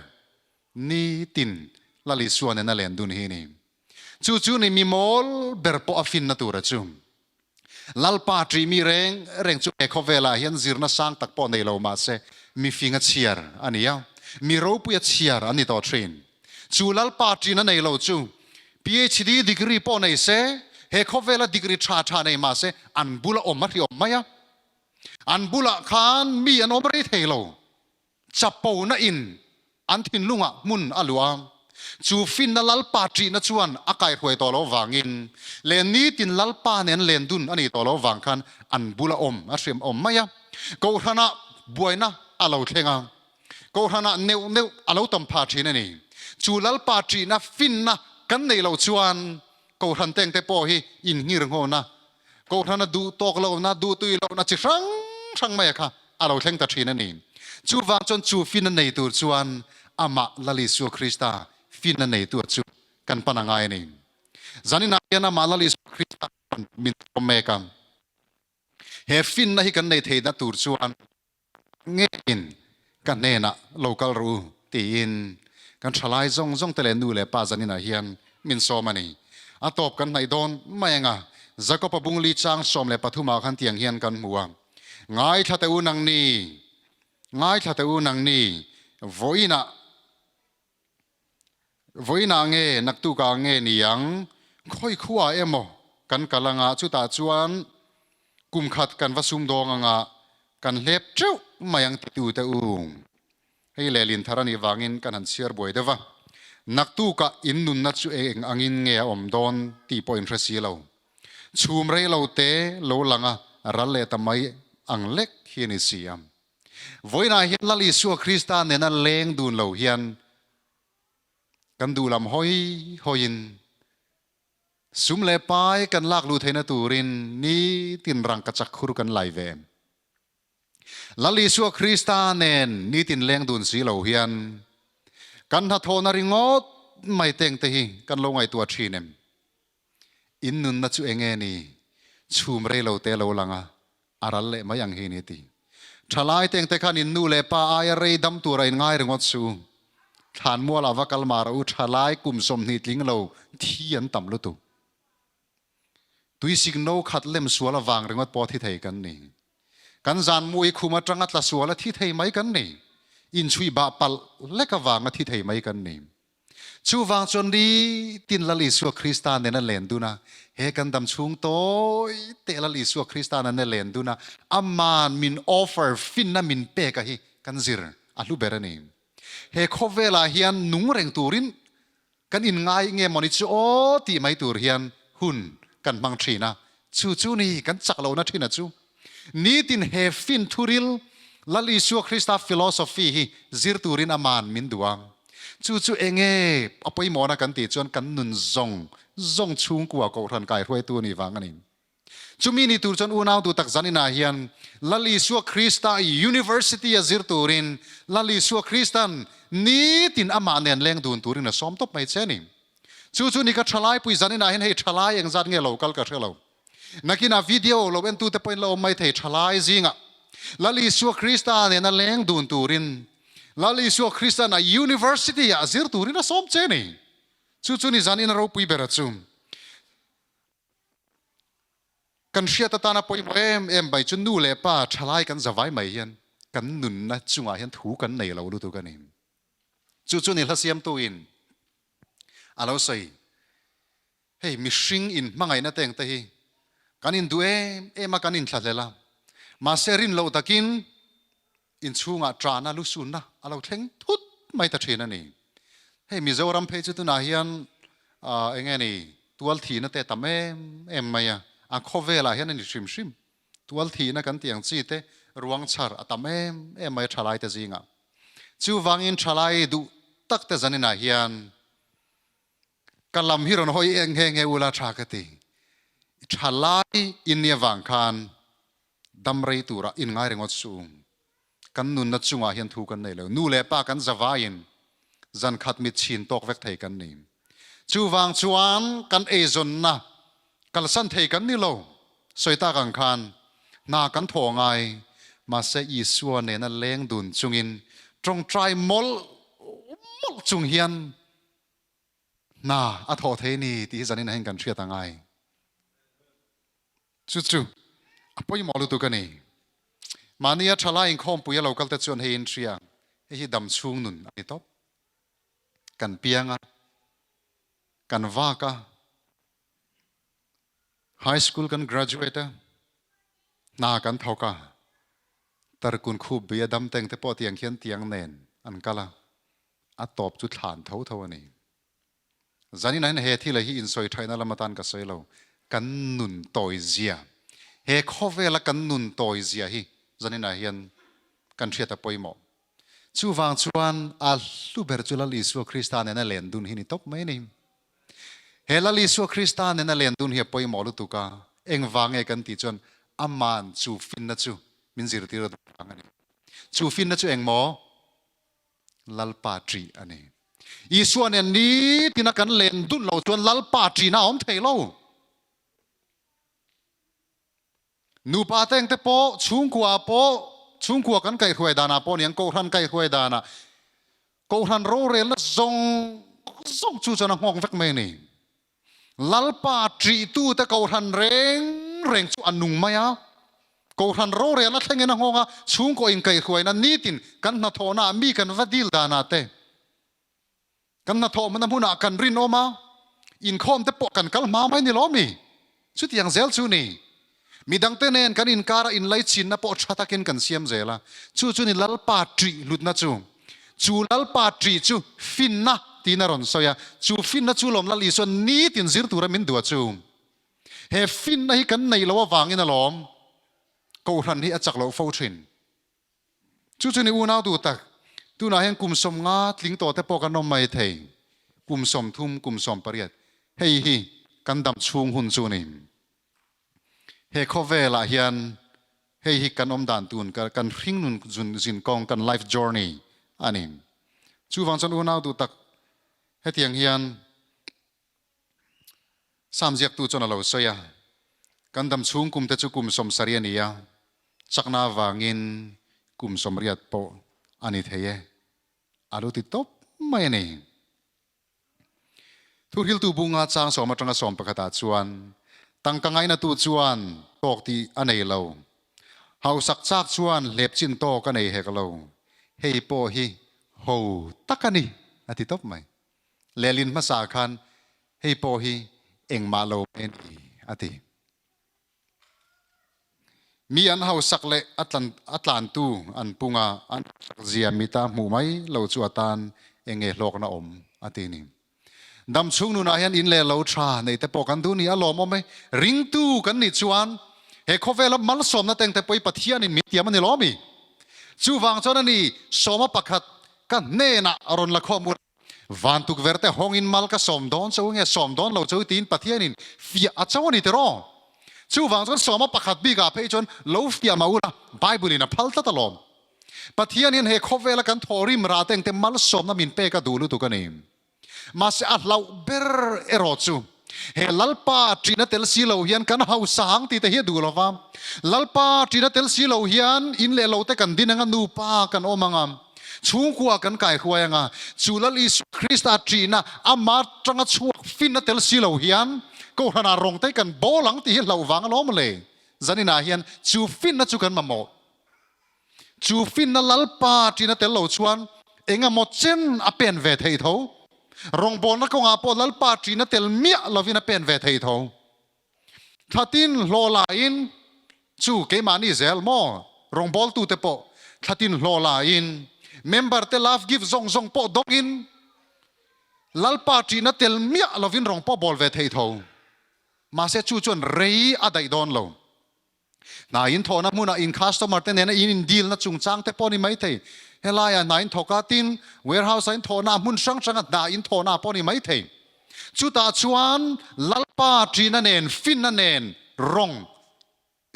นี่ตินลาลิสวนนั่นแหละดูนี่นี่จูนี่มีมอลเบอร์ปอฟินนะตัวจูลลปาทรีมีเร่งจูเอเขาเวลาเฮียนซิร์นัสังตักปอในเรามาเซมีฟิงเชียร์อันนี้อ่ะมีรูปเชียร์อันนี้ต่อเทรนจูลลปาทรีนั่นในเราจู PhD ดีกรีปอในเซเฮเขาเวลาดีกรีชาในมาเซอันบุละอมมาที่อมไหมอ่ะอันบุละขานมีอันอมริเทโลจับปูน่ะอินอันทินลุงอ่ะมุนอลัวจูฟินนั่นลลปาทรีนั่นชวนอากาศหวยต่อเราวางินเลนนี้ตินลลปาเนนเลนดุนอันนี้ต่อเราวางคันอันบุละอมอาเสียมอมไหมอ่ะกูท่านะบวยนะอาเราเทงอ่ะกูท่านะเนวอาเราตั้มปาทรีนั่นนี่จูลลปาทรีนะฟินนะกันในเราชวนกูท่านเต็งแต่พอฮีอินหิรงโหนะกูท่านดูตอกเรานะดูตุยเรานะจิช่างไม่ค่ะเราเทงตัดทีนั่นนี่จูวางจนจูฟินในตัวชวนอามาลลิสุคริสตาฟินในตัวจูกันปนังไงนี่จานินาเยนามาลลิสุคริสตามินโอเมกันเฮฟินนะฮิกันในเทนะตัวชวนเงินกันเนนะโลกาลรูตีนกันฉลายจงเตเลนูเลป้าจานินาเฮียนมินโซมานีอาตบกันในโดนไม่ยังอ่ะจะก็ปะบุงลีจางสมเลปทุมาขันเตียงเฮียนกันมัวง่ายถ้าเตอุนังนี่โวยน่าเงนักตุกาเงนี่ยังค่อยขัวเอโมกันกะลังอาจุตาจวนกุมขัดกันวสุมดองงากันเล็บเจ้าไม่ยังติดเตอุงให้เลลินทารานิวางินกันหันเชียร์บวยเดวะนักตุกาอินนุนนัดจูเองอังินเงยอมดอนตีปอยน์เรสีเราชูมเรเราเตเราลังอารัลเลตไม่อังเล็กเฮียนิเซียมวันนั้นเห็นลลิสัวคริสต์เนนันเลงดูนเราเฮียนกันดูลำหอยนสุมเลปายกันลากลูเทนตูรินนี่ตินรังกัจจคุรกันไลเวมลลิสัวคริสต์เนนนี่ตินเลงดูนสีเราเฮียนกันทัดโทนาริงอดไม่เต็งเตหิกันลงไอตัวชีเนมอินนุนนัดจูเองนี่ชูมเรเราเตเราลังอารัลเลมายังเฮนิตีทลายเต็งเตขันอินนูเลปาอายเรดัมตัวไรง่ายเรื่องวัดสูฐานมัวลาวกัลมาราอุทลายกุมสมนิดลิงเราที่ยันต่ำลุตุตุยสิกโนขัดเล่มสัวละวางเรื่องวัดปอที่ไทยกันนี่กันจานมวยคุมาจังอัตละสัวละที่ไทยไม่กันนี่อินชุยบาปัลเล็กวางที่ไทยไม่กันนี่ชูวางจนดีตินลลิสัวคริสตานเนนันเลนดูนะเฮกันดำชุงโตเตลลิสัวคริสตานเนเลนดูนะอามันมินออฟเฟอร์ฟินนะมินเปกะฮิกันซิร์อัลลูเบรนีเฮโคเวลาเฮียนนุ่งเร่งตูรินกันอินง่ายเงี้ยมอนิจูโอตีไม่ตูรเฮียนหุ่นกันบางทีนะจูนี่กันจักเรานะที่นะจูนี่ตินเฮฟินทูริลลลิสัวคริสตาฟิโลโซฟีฮิซิร์ตูรินอามันมินดวงจู่เองเอาไปหมอนะกันตีจนกันนุนจงชุงกัวกอรันกายรวยตัวนี้ฟังกันนี่จู่มีนี่ตัวจนอุณาวตัวตักจันนาเฮียนลลิสัวคริสต์University a zir turin lali suwa Kristan ni tin ama nen leng dun turin na som top mai cheni chu ni ka thalai pui zani na hen hei thalai eng zat nge local ka thelo nakina video lo en tu te point lo mai thei thalai zinga lali suwa Kristan ne na leng dun turin lali suwa Kristan na University a zir turin na som cheni chu ni zani na ro pui bera chumกันเชียตตานาปอยเอ็มไปจนนู่เลยป้าทลายกันจะไว้ไหมยันกันหนุนนะจุงอายันถูกันในเราดูตัวกันเองจู่นี่ละเสียมตัวอินเราใส่เฮ้ยมิชิงอินมังไงนะเต็งเตยกันอินดูมากันอินทัดเลยละมาเซรินเราตะกินอินชุงอาจานะลุสุนนะเราเทงทุดไม่ตัดเชนนั่นเองเฮ้ยมิโซรัมเพจตุนาเฮียนเองไงนี่ตัวทีนั่นแต่ทำเอ็มไม่อะอาโคเวลาเห็นนี่ชิมตัวทีนะกันเตียงจีเต ruang char atam mai thalai te zinga chu wangin thalai du tak te zanina hian kalam hiron hoi eng he ula thakati thalai in nia wang khan damrei tura in ngai rengot sung kan nun na chunga hian thu kan nei lo nu le pa kan zawain zan khat mit chin tok vek thei kan ni chu wang chuan kan e zon na kal san thei kan ni lo soita kan khan na kan thongai ma se Isua Nena Lendun chungin trong trai mol chung hian na a tho the ni ti zanin hen kan thria tangai chu apoi molu tu kan ni mania thala in khom puya local te chon hein thria hi dam chung nun ani top kan pianga kan vaka high school kan graduate na kan thoka tar kun khub bia dam teng te po tiang khian tiang nen an kala a top chu than tho ani zani nan he thi la hi in soi thaina lamatan ka soi lo kan nun toy zia he khovela kan nun toy zia hi zani na hian kan thria ta poimo chu wang chuan a luber chu la Isua Christa Nena Lendun hi ni top mai ni he la Isua Christa Nena Lendun hi poimo lu tu ka eng wange kan ti chon aman chu fin na chu min zir ti ro ani chu fin na chu eng mo lalpa tri ani Isua nen ni tina kan Lendun lo chuan lalpa tri na om thei lo nu pa teng te po chung kwa kan kai khoi dana po niang ko ran kai khoi dana ko ran ro re la zong chu chana ngong vek me ni lalpa tri tu te ko ran reng chu anung maya ko ran ro re la thengena ngonga chung ko in kai khoi na nitin kan na thona mi kan vadil dana te kan na tho man huna kan rin oma in khom te po kan kal ma mai ni lo mi chu tiang zel chu ni midang te nen kan in kara in lai chin na po thatakin kan siam zela chu ni lalpa tri lut na chu lalpa tri chu fin na tina ron soya chu fin na chu lom la li so ni tin zir tura min dua chu he fin na hi kan nei lo wangin alom ko ran hi achak lo fo thin chu ni unau du tak tu na hen kum som nga tling to te po kan nom mai thei kum som thum kum som pariat hei hi kan dam chung hun chu ni he khovela hian hei hi kan om dan tun kan ring nun jin kong kan life journey ani chu wang chon unau du tak he tiang hian samjek tu chon alo soya kan dam chung kum te chu kum som saria nia chakna wangin kum som riat po ani theye alu ti top mai ni thur hil tu bunga chang som atanga som pakhata chuan tangkangai na tu chuan tok ti anei lo hau sak chak chuan lep chin to ka nei hek lo hei po hi ho takani ati top mai lelin ma sa khan hei po hi eng ma lo en ati mi an hau sak le atlan tu an punga an zia mita mu mai lo chu atan enge hlok na om ati ni dam chung nu na hian in le lo tha nei te po kan du ni alom om mai ring tu kan ni chuan he khovela mal som na teng te poi pathian in mi tiam ani lomi chu wang chon ani soma pakhat kan ne na aron la khomu van tuk verte hong in mal ka som don so nge som don lo chu tin pathian in fia achawani te ro chu wang chon soma pakhat bi ga pe chon lo fia maula bible in a phalta talom pathian in he khovela kan thorim ra teng te mal som na min pe ka dulu tu kanim mas atlau ber erochu he lalpa trina tel silo hian kan hau sang ti te hi du lova lalpa trina tel silo hian in le lo te kan dinanga nu pa kan omangam chung kwa kan kai khwayanga chulal Isua Christa trina ama tanga chuak fin na tel silo hian ko hana rong te kan bolang ti hi lo wang lom le zanina hian chu fin na chu kan mamo chu fin na lalpa trina tel lo chuan enga mo chen a pen ve thei tho rong bon na ko nga po lalpa trina tel mia lovina pen ve thei tho thatin hlola in chu ke mani zel mo rong bol tu te po thatin hlola in member te love give zong po dog in lalpa trina tel mia lovin rong po bol ve thei tho ma se chu chon rei adai don lo na in tho na muna in customer te nena in deal na chung chang te poni mai thei helaya na in thokatin warehouse in tho na mun sang sang na in tho na poni mai thei chu ta chuan lalpa trina nen fin na nen rong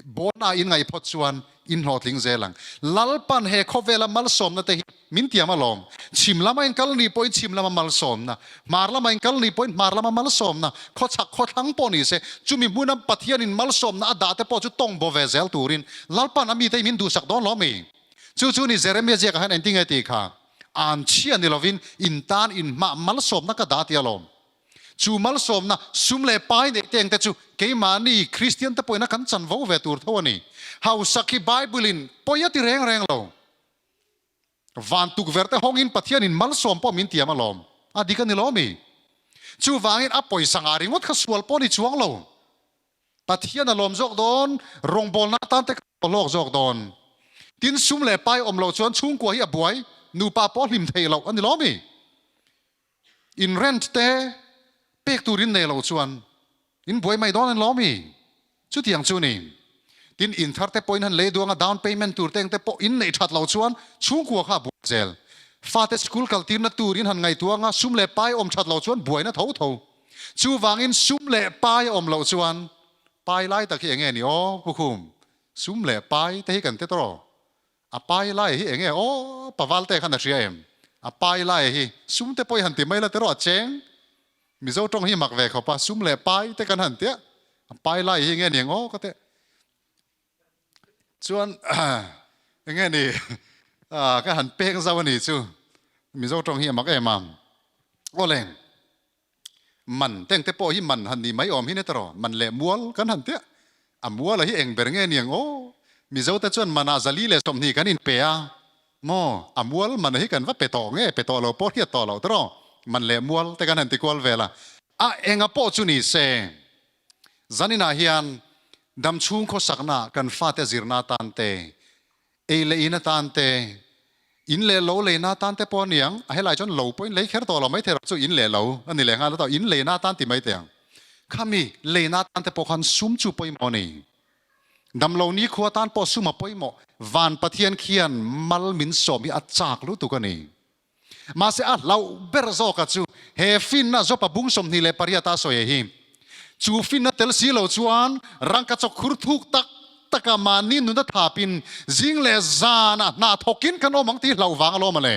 bona in ngai phot chuan in hotling zelang lalpan he khovela mal som na te min tia malom chimlama in kalni point chimlama mal som na marlama in kalni point marlama mal som na kho chak kho thang poni se chumi munam pathian in mal som na ada te po chu tong bo vezel turin lalpan ami te min du sak don lo mi chu ni jeremia je ka han ending ati kha an chian ni lovin in tan in ma mal som na ka da tia lom chu mal som na sumle pai ne teng te chu ke mani christian te poina kan chan vo ve tur thoni how saki bible in poyati reng reng lo van tuk verte hongin pathian in mal som po min tia malom adika ni lomi chu wangin apoi sangari ngot khasual po ni chuang lo pathian alom jok don rong bol na tan te lok jok don tin sumle pai om lo chuan chung ko hi abuai nu pa po lim thei lo ani lomi in rent te pek turin ne lo chuan in boy mai don an lomi chu tiang chu ni tin in thar te point han le duanga down payment tur teng te po in nei that lo chuan chung ko kha bojel fa te school kal tir na turin han ngai tuanga sum le pai om that lo chuan buai na tho tho chu wangin sum le pai om lo chuan pai lai ta ki enge ni o hukum sum le pai te hi kan te tro a pai lai hi enge o pawal te khan na ria em a pai lai hi sum te poi han ti mai la te ro cheng Mizo trong hi mak ve kho pa sum le pai te kan han te pai lai hi nge niang o ka te chuan nge ni ka han peng zaw ni chu Mizo trong hi mak emam oleng man teng te po hi man han ni mai om hi ne tro man le mual kan han te amua la hi eng ber nge niang o Mizo te chuan mana zali le som ni kan in pe a mo amual man hi kan va pe to nge pe to lo po hi to lo tro man le mual te kan han ti kwal vela a enga po chu ni se zanina hian dam chung kho sakna kan fa te zirna tan te e le ina tan te in le lo le na tan te po niang a helai chon lo point le kher to lo mai the chu in le lo ani le nga lo to in le na tan ti mai te khami le na tan te po khan sum chu poi mo ni dam lo ni kho tan po suma poi mo van pathian khian mal min som hi achak lu tu ka ni ma se a lau ber zo ka chu he fin na zo pa bung som ni le pariata so ye hi chu fin na tel si lo chuan rang ka chok khur thuk tak taka mani nu na thapin jing le zana na thokin kan omang ti lau wang lo male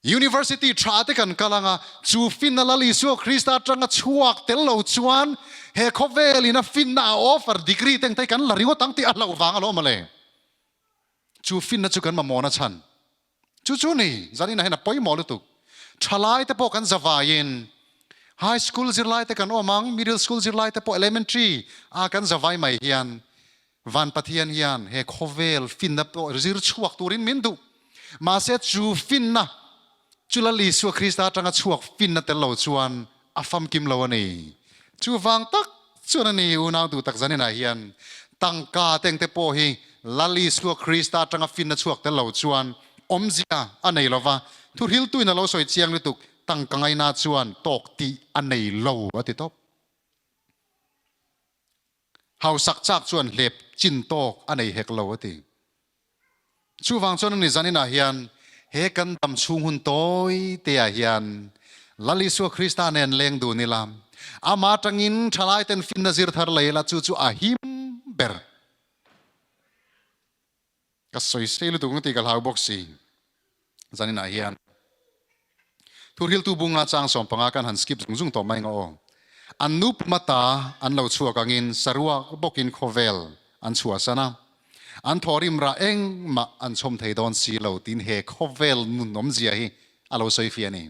university thate kan kalanga chu fin na lali so krista tanga chuak tel lo chuan he khovel ina fin na offer degree teng tai kan laringo tang ti a lau wang lo male chu fin na chu kan ma mona chan chu ni zani na hena poi mo lu tu thalai te po kan zawain high school zirlai te kan omang middle school zirlai te po elementary a kan zawai mai hian van pathian hian he khovel fin na po zir chuak turin min du ma se chu fin na chulali su krista tanga chuak fin na te lo chuan afam kim lo ani chu wang tak chunani unau du tak zani na hian tangka teng te po hi lali su krista tanga fin na chuak te lo chuan omzia anei lova thu hil tu na lo soi chiang lutuk tang kangai na chuan tok ti anei lo ati top hau sak chak chuan lep chin tok anei hek lo ati chu wang chon ni zanina hian he kan tam chung hun toy te a hian lali su krista nen leng du ni lam ama tangin thalai ten fin na zir thar leila chu chu a him ber ka soi sel tu ngi kal hau boxi zanina hian thurhil tu bunga chang som panga kan han skip zung to mai ngo anup mata an lo chua kangin sarua bokin khovel an chua sana an thorim ra eng ma an chom thei don si lo tin he khovel nun nom zia hi alo soi fiani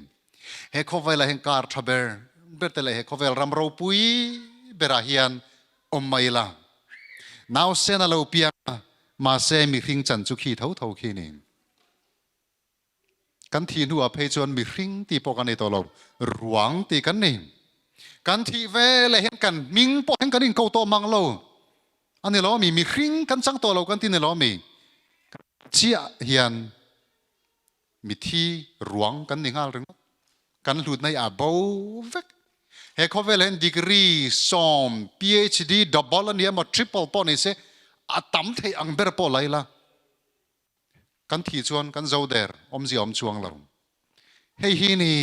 he khovel hen kar thaber bertele he khovel ram ro pui berahian om maila now sena lo pia ma se mi hring chan chu khi thau thau khi ni kan thi nu a phei chuan mi hring ti po kan ei to lo ruang ti kan ni kan thi ve le hen kan ming po hen kan in ko to mang lo ani lo mi hring kan chang to lo kan ti ne lo mi chia hian mi thi ruang kan ningal reng kan hlut nai a bo vek เฮเขาเวลเห็นดีกรีสอม PhD ดับเบิลเนี่ยมาทริปเปิลปอนี่เสอาตั้มเทอังเบอร์ปอไหลละกันที่ชวนกันเจ้าเดอร์อมจีอมช่วงเราเฮ้ยฮีนี่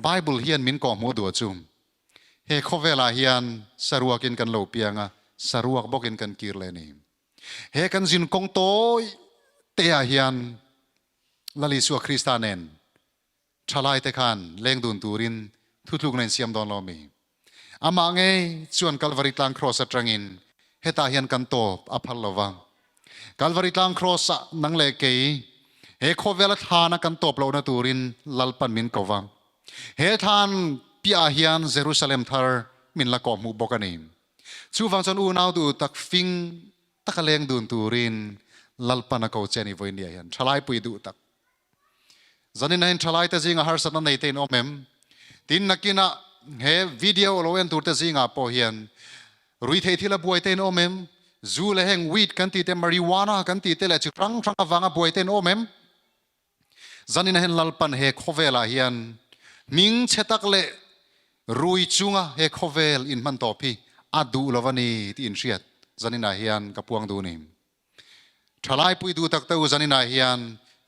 ไบเบิลเฮียนมินก่อมัวดัวจุมเฮเขาเวลาเฮียนสรวกินกันเหล่าเปียงอ่ะสรวกบอกกินกันกีร์เลนี่เฮกันจินกงโตเตียเฮียนลลิสัวคริสตาเนนชลายเตคันเลงดุนตูรินทุกๆในเสียมดอนลอมีอามาไงชวนกัลวาริตลังครอสตรังอินเฮตาเฮียนกันโตอภัลลวังกัลวาริตลังครอสนังเลเกยเฮโคเวลทานักันโตเปล่านาตูรินลัลปันมินกวังเฮทานพิอาเฮียนเยรูซาเล็มทาร์มินละกอมูบกันนิมชูฟังจนอูนาวดูตักฟิงตักเลงดุนตูรินลัลปันนักเอาเจนิวเนียเฮียนชลายปุยดูตักจันนินเห็นชลายแต่จิงอาหารสัตว์ในเตนอมเอ็มตินนักกินะเฮวิดีโอโลเวนตัวแต่จิงอาปอเฮียนรุยเทที่ละบวยเตนอมเอ็มจูเลเหงวีดกันตีเตมาริวานากันตีเตละจุครั้งวังอาบวยเตนอมเอ็มจันนินเห็นลัลปันเฮโคเวลาเฮียนมิงเชตักเลรุยจุงะเฮโคเวลอินมันตอพีอาดูลวันีที่อินเชียดจันนินเฮียนกับพวงดูนิมทลายปุยดูตักเตอจันนินเฮียน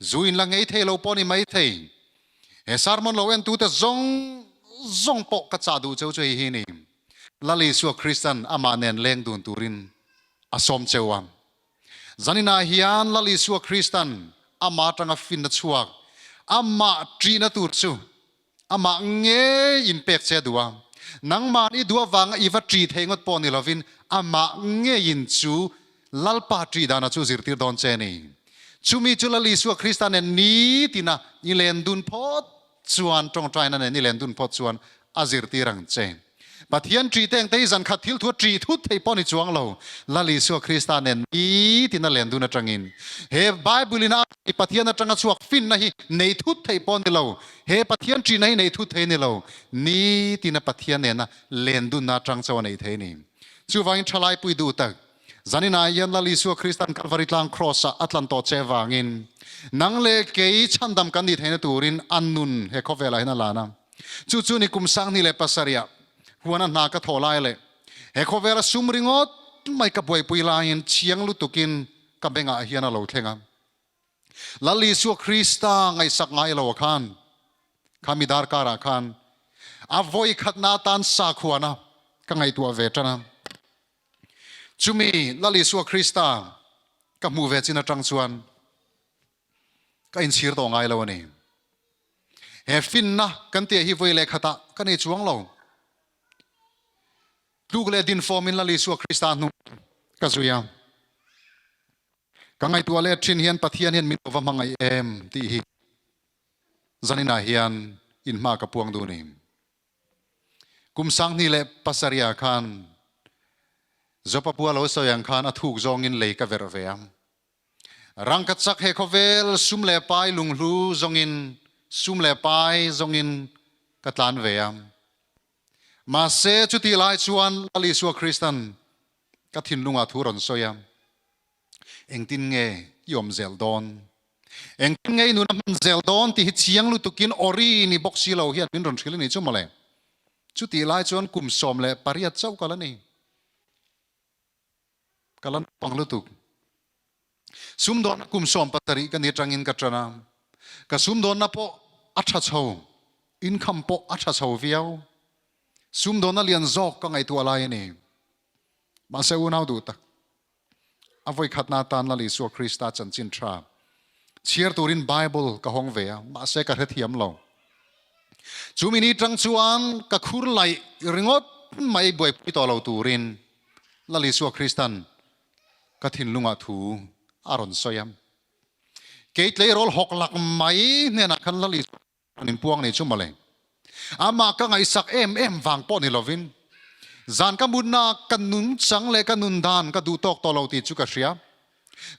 จูอินลังเอเทโลปอนิไม่เทเฮสาร์มอนโลเวนตูเตจงปกกระจาดูเจ้าเจฮีนิมลลิสัวคริสตันอามาเนนเลงดุนตูรินอาสมเจวามจันนินเฮียนลลิสัวคริสตันอามาตังฟินนัชวกอามาทรีนัตูจูอามาเงยอินเป็กเจดัวนังมานี่ดัววังอีวัตรีเทงดปอนิลาวินอามาเงยอินจูลัลปาทรีดานาจูซิรติดอนเจนีชูมีจุลลิสัวคริสตันนี้ตินะนิเลนดุนพอดชวนตรงใจนั่นนิเลนดุนพอดชวนอาซิรติรังเจนปัทยันทรีเตงเตยจันขัดทิลทัวทรีทุดเทปอนิจวงเราลลิสัวคริสตันนี้ตินะเลนดุนจังอินเฮไบเบิลินาปัทยันจังสวกฟินนะฮีในทุดเทปอนิเราเฮปัทยันทรีในทุดเทนิเรานี้ตินะปัทยันเนี่ยนะเลนดุนนาจังสวในเทนิจูวังชลายปุยดูตักจันนินายันลลิสัวคริสตันคัลวาริตลังครอสอัตแลนโตเจวังอินนังเลเกยชันดำกันดิเทนตูรินอันนุนเฮโคเวลาฮินาลานะจู่ๆนี่กุมสังนี่เลปัสเรียหัวนั้นนากระโถไลเลยเฮโคเวลาซุมริงอดไม่กระบวยปุยลายินเชียงลุตุกินกับเบงอาเฮียนาโลเทงะลลิสัวคริสตาไงสักไงโลคันขามิดาร์การาคันอาวอยขัดนาตันสักหัวนะก็ไงตัวเวทนะจุมีลลิสัวคริสตากับมูเวจินาจังชวนก็อินชีร์ตัวไงแล้ววันนี้เฮฟินนะกันเตียฮิวเล็กขตะกันในช่วงเราลูกเลดินฟอร์มินลลิสัวคริสตานุก็สุยามก็ไงตัวเลชินเฮียนปะเทียนเฮียนมิตรว่ามังไอเอ็มที่ฮิจันนินาเฮียนอินมากับพวงดูนี่กุมสังนี่เลปัสริยาคันจบปัวเราสยังคันอถูกจองอินเลยกับเวรเวียมรังกัดสักเฮโคเวลซุมเลปายลุงลูจงอินซุมเลปายจงอินกัตลานเวียมมาเซจุติลายชวนลลิสัวคริสตันกัทินลุงอาทูรอนโซยามเองตินเงยยอมเซลดอนเองตินเงยนุนมันเซลดอนที่ฮิตเชียงลุตุกินออรีนี่บ็อกซี่เราเฮียนมินรอนชิลนี่จุ่มมาเลยจุติลายชวนกุมสมเลยปริยัติเจ้ากันแล้วนี่กันแล้วปังลุตุกซุมโดนกุมสมปัตตรีกันนี่จังอินกัตรนามกับซุมโดนนับโปอัชชาวอินคัมโปอัชชาวเวียวซุมโดนนัเลียนจอกก็ไงตัวอะไรนี่มาเซอุนาวดูตักอวัยขัดนาตานลลิสัวคริสตาจันจินทราเชียร์ตูรินไบเบิลกับฮองเวียมาเซกับเทียมเราจูมินีจังชวนกับคุรไลริงอดไม่บ่อยพิตอเราตูรินลลิสัวคริสตันกับทินลุงอาทูอารอนสยามเกตเลยรอลหกหลักไม่เนี่ยนะคันลลินินพวงนี่ชุ่มมาเลยอามาก็ไงสักเอ็มวางป้อนนี่ลวินจานก็มุนนากันนุนสังเลกันนุนดานก็ดูตอกตอเราติดจุกเสีย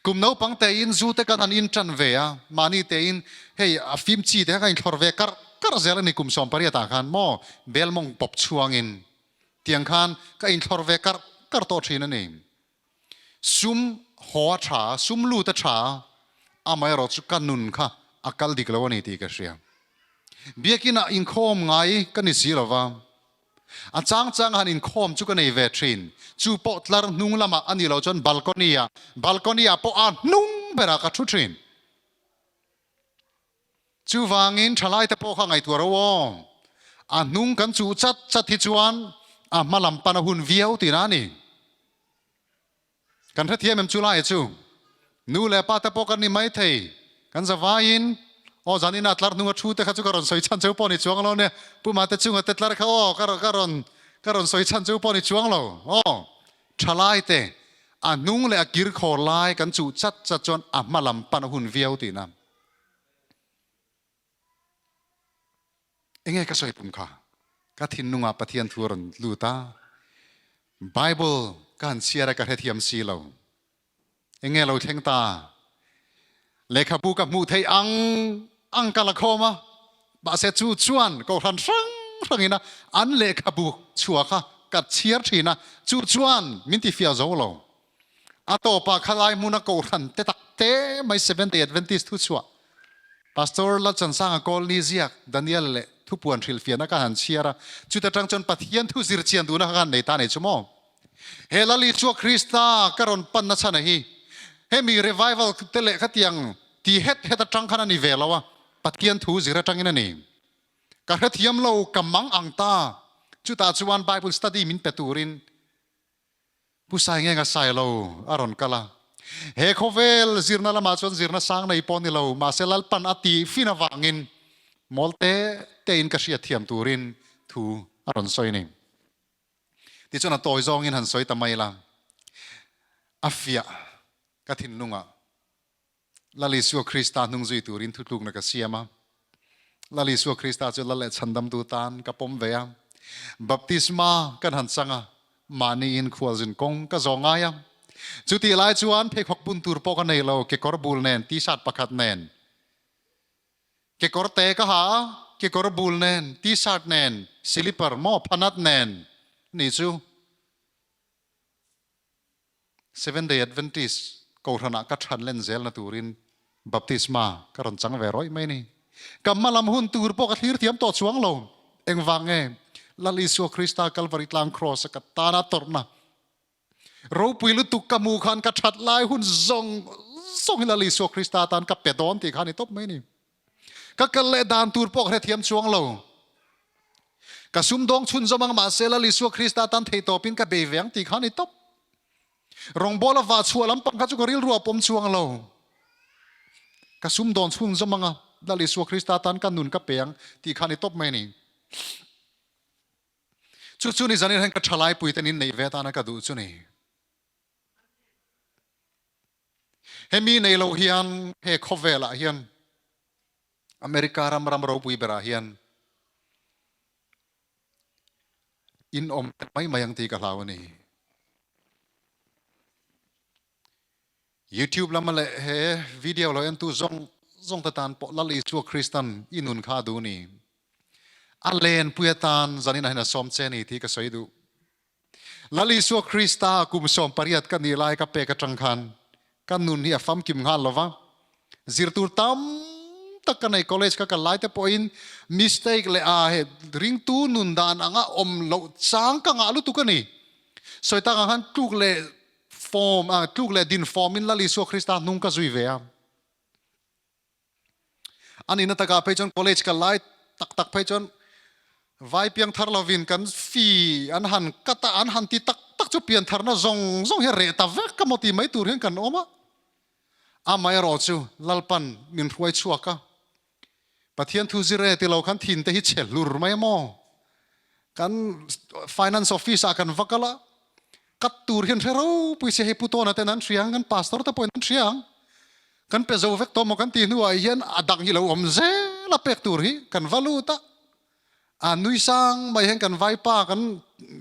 กุมน้าปังเตอินจูเตกันอินจันเวียมานี่เตอินเฮ้ยฟิมชีเตกันทอร์เวกัรเซลนี่กุมสอมปริยตาขันโมเบลมงปบช่วงอินเตียงขันก็อินทอร์เวกัรโตชีนั่นเองซุมหัวชาซุมลูตชาอาไม่รอจุกันนุนค่ะอากัลดิกลวันนี้ตีกันเสียเบียกินาอินโคมไงกันนิสิลวะ chang hanin khom chu ka nei ve thin chu po tlar nung lama ani lo chon balconia po a nung bera ka thu thin chu wangin thalai te po kha ngai tu ro a nung kan chu chat hi chuan a malam pana hun viau ti na ni kan tha thiam em chu lai chu nu le pa te po kan ni mai thei kan zawain o zanin atlar nu thu te kha chu karon soi chan cheu po ni chuang lo ne pu ma te chu te tlar kha o karon soi chan cheu po ni chuang lo o thalai te a nung le a kir khor lai kan chu chat chon a malam pana hun viau ti na enge ka soi pum kha ka thin nunga pathian thuron luta bible kan siara ka thiam si lo enge lo theng ta lekha bu ka mu thei ang kala khoma ba se chu chuan ko ran rang ina an lekha bu chua kha ka chiar thina chu chuan min ti fia zo lo ato pa khalai muna ko ran te tak te mai 70 adventist thu chua pastor la chan sang kol ni ziak daniel le thu puan thil fiana ka han chiara chu ta tang chon pathian thu zir chian du na kan nei ta nei chumo helali chu krista karon pan na chana hi hemi revival tele khatiang ti het atang khana ni velawa pathian thu zira tangina ni ka khathiam lo kamang angta chu ta chuan bible study min peturin pusai nge nga sai lo aron kala he khovel zirna lama chon zirna sang nei pon ni lo ma selal pan ati fina wangin molte te in ka sia thiam turin thu aron soi ni ti chona toy zong in han soi tamai la afia ka thin nunga lali su krista nung zui turin thu tluk na ka siama lali su krista chu lale chandam tu tan ka pom vea baptisma kan han sanga mani in khwal jin kong ka zonga ya chuti lai chuan phe khok pun tur po ka nei lo ke kor bul nen ti sat pakhat nen ke kor te ka ha ke kor bul nen ti sat nen slipper mo phanat nen ni chu 7 day adventist ko thana ka than len zel na turin baptisma karon chang ve roi mai ni kamalam hun tur po ka thir thiam to chuang lo eng wange lali su krista calvary tlang cross ka tana torna ro puilu tu kamu khan ka that lai hun zong lali su krista tan ka pedon ti khani top mai ni ka kal dan tur po ka thiam chuang lo ka sum dong chun zomang ma se lali su krista tan thei to pin ka be veng ti khani top rong bola va chualam pang ka chu ko ril ruwa pom chuang lo ka sum don chung zomanga dali su krista tan ka nun ka peng ti khani top mai ni chu ni zanin han ka thalai pui tan in nei ve ta na ka du chu ni hemi nei lo hian he khovela hian america ram ro pui bera hian in om mai mayang ti ka hlaw ni YouTube lama le he video lo en tu zong tatan po lali chu Christian inun kha du ni alen puetan zanina hina som cheni thi ka soidu lali chu Christa kum som pariat ka ni lai ka pe ka tangkhan kan nun hi afam kim nga lova zirtur tam takanai college ka lai te point mistake le a he ring tu nun dan anga om lo chang ka nga lu tu ka ni soita ka han tuk le form tuk le din form in lali su krista nung ka zui ve ani na taka pe chon college ka lai tak pe chon vai piang thar lovin kan fi an han kata an han ti tak chu pian thar na zong he re ta vek ka moti mai tur hen kan oma a mai ro chu lalpan min ruai chuaka pathian thu zire ti lo khan thin te hi chel lur mai mo kan finance office akan vakala kat tur hian thero puise he putona te nan thriang kan pastor ta point thriang kan pe zo vek to mo kan ti nu ai hian adang hi lo om ze la pek tur hi kan valuta nui sang mai hen kan vai pa kan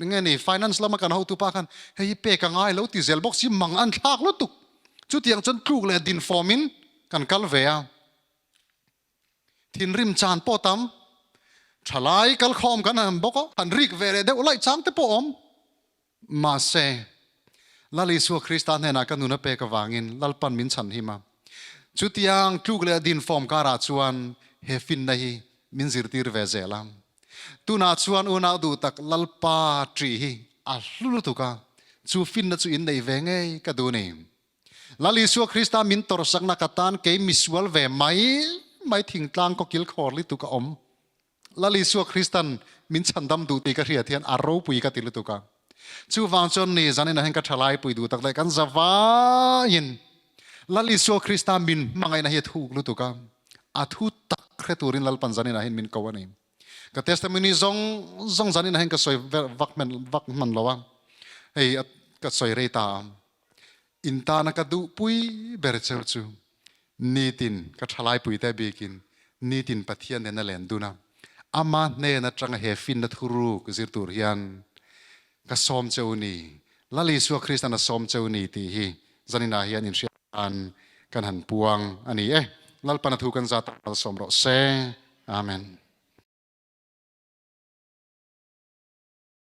nge ni finance lama kan ho tu pa kan hei pe ka ngai lo ti zel box si mang an thak lo tu chu tiang chon tluk le din formin kan kal ve a thin rim chan po tam thalai kal khom kan ham boko han rik ve re de ulai chang te po om ma se lali su krista nena ka nuna pe ka wangin lalpan min chan hi ma chu tiang tluk le din form ka ra chuan he fin na hi min zir tir ve zelam tu na chuan u na du tak lalpa tri hi a hlu tu ka chu fin na chu in nei ve nge ka du ni lali Isua Krista min tor sak na katan ke misual ve mai thing tlang ko kil khor li tu ka om lali Isua Kristan min chandam du ti ka ria thian aro pui ka til tu ka chu wang chon ni zanin a hen ka thalai pui du tak lai kan zawa in lali Isua Krista min mangai na hi thu lu tu ka a thu tak kre turin lal pan zanin a hen min ko ani ka testimony zong zanin a hen ka soi vak man lawa hei ka soi re ta inta na ka du pui ber cheu chu nitin ka thalai pui te bikin nitin pathian Nena Lenduna ama ne na tranga he fin na thuru ku zir tur hian ka som cheu ni lali Isua Krista na som cheu ni ti hi zanina hian in an kan han puang ani lalpana thu kan zat som ro se amen